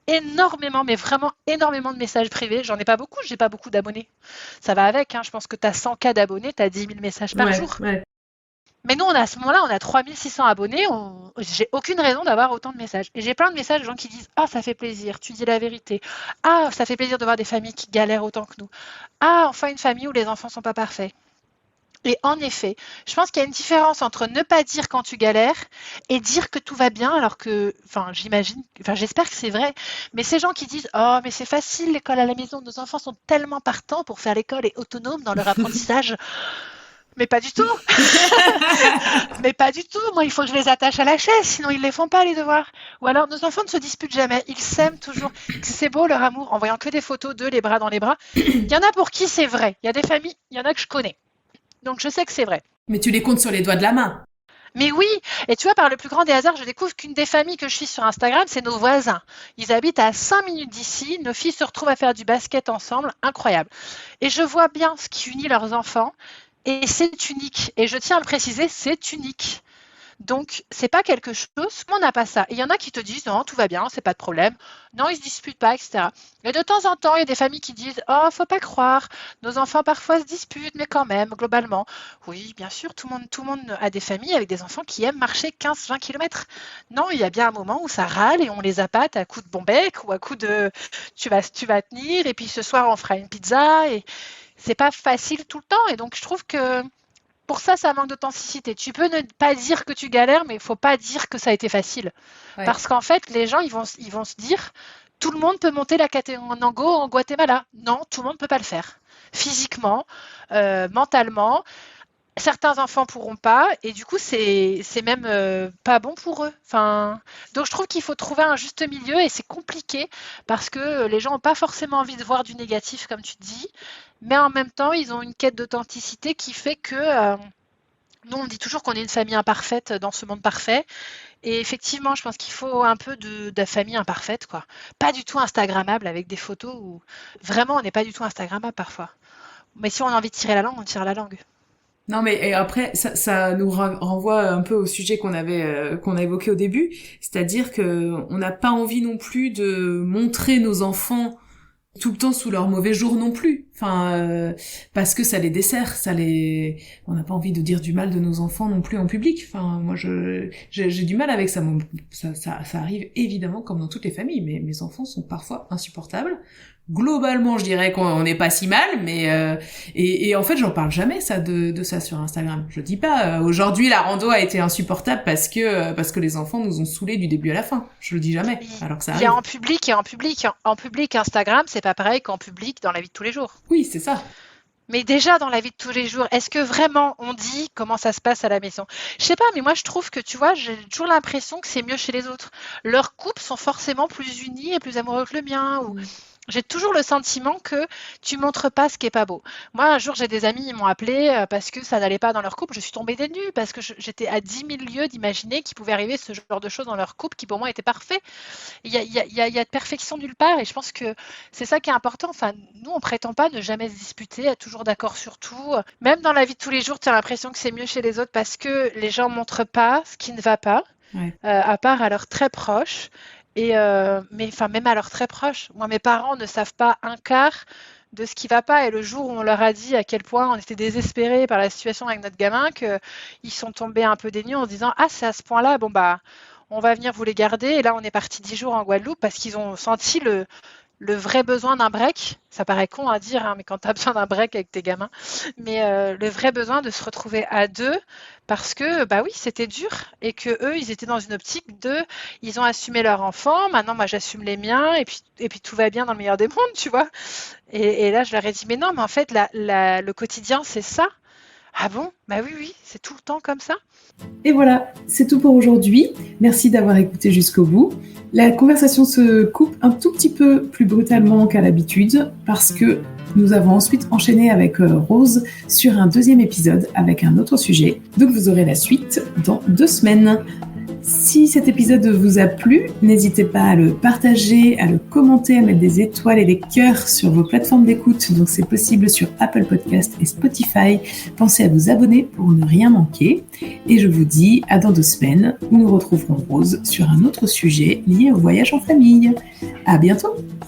énormément, mais vraiment énormément de messages privés. J'en ai pas beaucoup, j'ai pas beaucoup d'abonnés. Ça va avec, hein. Je pense que tu as 100K d'abonnés, tu as 10 000 messages par jour. Ouais. Mais nous, à ce moment-là, on a 3600 abonnés. J'ai aucune raison d'avoir autant de messages. Et j'ai plein de messages de gens qui disent « Ah, ça fait plaisir, tu dis la vérité. Ah, ça fait plaisir de voir des familles qui galèrent autant que nous. Ah, enfin une famille où les enfants sont pas parfaits. » Et en effet, je pense qu'il y a une différence entre ne pas dire quand tu galères et dire que tout va bien, alors que, j'espère que c'est vrai, mais ces gens qui disent oh mais c'est facile l'école à la maison, nos enfants sont tellement partants pour faire l'école et autonomes dans leur apprentissage, mais pas du tout, mais pas du tout. Moi il faut que je les attache à la chaise, sinon ils les font pas les devoirs. Ou alors nos enfants ne se disputent jamais, ils s'aiment toujours. C'est beau leur amour, en voyant que des photos d'eux les bras dans les bras. Il y en a pour qui c'est vrai, il y a des familles, il y en a que je connais. Donc je sais que c'est vrai. Mais tu les comptes sur les doigts de la main. Mais oui, et tu vois, par le plus grand des hasards, je découvre qu'une des familles que je suis sur Instagram, c'est nos voisins. Ils habitent à 5 minutes d'ici, nos filles se retrouvent à faire du basket ensemble, incroyable. Et je vois bien ce qui unit leurs enfants, et c'est unique. Et je tiens à le préciser, c'est unique. Donc, c'est pas quelque chose, on n'a pas ça. Et il y en a qui te disent, non, tout va bien, c'est pas de problème. Non, ils se disputent pas, etc. Et de temps en temps, il y a des familles qui disent, oh, faut pas croire, nos enfants parfois se disputent, mais quand même, globalement. Oui, bien sûr, tout le monde a des familles avec des enfants qui aiment marcher 15-20 km. Non, il y a bien un moment où ça râle et on les appâte à coups de bon bec ou à coups de, tu vas tenir, et puis ce soir, on fera une pizza, et c'est pas facile tout le temps. Et donc, je trouve que pour ça manque d'authenticité. Tu peux ne pas dire que tu galères, mais il faut pas dire que ça a été facile. Ouais. Parce qu'en fait, les gens, ils vont se dire, tout le monde peut monter la Catenango en Guatemala. Non, tout le monde peut pas le faire. Physiquement, mentalement. Certains enfants pourront pas, et du coup, c'est même pas bon pour eux. Enfin, donc, je trouve qu'il faut trouver un juste milieu, et c'est compliqué parce que les gens n'ont pas forcément envie de voir du négatif, comme tu dis, mais en même temps, ils ont une quête d'authenticité qui fait que nous, on dit toujours qu'on est une famille imparfaite dans ce monde parfait. Et effectivement, je pense qu'il faut un peu de famille imparfaite, quoi. Pas du tout Instagrammable avec des photos où vraiment on n'est pas du tout Instagrammable parfois. Mais si on a envie de tirer la langue, on tire la langue. Non, mais et après, ça nous renvoie un peu au sujet qu'on a évoqué au début, c'est-à-dire que on n'a pas envie non plus de montrer nos enfants tout le temps sous leur mauvais jour non plus. Enfin, parce que ça les dessert, on n'a pas envie de dire du mal de nos enfants non plus en public. Enfin, moi, j'ai du mal avec ça. Ça arrive évidemment comme dans toutes les familles, mais mes enfants sont parfois insupportables. Globalement, je dirais qu'on n'est pas si mal, mais et en fait, j'en parle jamais de ça sur Instagram. Je dis pas aujourd'hui la rando a été insupportable parce que les enfants nous ont saoulés du début à la fin. Je le dis jamais. Alors que ça arrive. Il y a en public et en public. En public, Instagram, c'est pas pareil qu'en public dans la vie de tous les jours. Oui, c'est ça. Mais déjà dans la vie de tous les jours, est-ce que vraiment on dit comment ça se passe à la maison? Je sais pas, mais moi je trouve que tu vois, j'ai toujours l'impression que c'est mieux chez les autres. Leurs couples sont forcément plus unis et plus amoureux que le mien. Ou j'ai toujours le sentiment que tu montres pas ce qui est pas beau. Moi, un jour, j'ai des amis, ils m'ont appelé parce que ça n'allait pas dans leur couple. Je suis tombée des nues parce que j'étais à 10 000 lieues d'imaginer qu'il pouvait arriver ce genre de choses dans leur couple qui, pour moi, était parfait. Il y a de perfection nulle part et je pense que c'est ça qui est important. Enfin, nous, on prétend pas ne jamais se disputer, être toujours d'accord sur tout. Même dans la vie de tous les jours, tu as l'impression que c'est mieux chez les autres parce que les gens montrent pas ce qui ne va pas, Ouais. à part à leurs très proches. Et mais enfin, même à leurs très proches. Moi, mes parents ne savent pas un quart de ce qui va pas. Et le jour où on leur a dit à quel point on était désespérés par la situation avec notre gamin, qu'ils sont tombés un peu des nues en se disant ah, c'est à ce point-là, bon bah on va venir vous les garder. Et là, on est parti 10 jours en Guadeloupe parce qu'ils ont senti le vrai besoin d'un break. Ça paraît con à dire, hein, mais quand tu as besoin d'un break avec tes gamins, mais le vrai besoin de se retrouver à deux parce que bah oui, c'était dur et que eux, ils étaient dans une optique de, ils ont assumé leur enfant, maintenant moi j'assume les miens et puis tout va bien dans le meilleur des mondes, tu vois. Et là, je leur ai dit mais non, mais en fait le quotidien c'est ça. Ah bon? Bah oui, c'est tout le temps comme ça. Et voilà, c'est tout pour aujourd'hui. Merci d'avoir écouté jusqu'au bout. La conversation se coupe un tout petit peu plus brutalement qu'à l'habitude parce que nous avons ensuite enchaîné avec Rose sur un deuxième épisode avec un autre sujet. Donc vous aurez la suite dans 2 semaines. Si cet épisode vous a plu, n'hésitez pas à le partager, à le commenter, à mettre des étoiles et des cœurs sur vos plateformes d'écoute. Donc c'est possible sur Apple Podcast et Spotify. Pensez à vous abonner pour ne rien manquer. Et je vous dis à dans 2 semaines où nous retrouverons Rose sur un autre sujet lié au voyage en famille. À bientôt!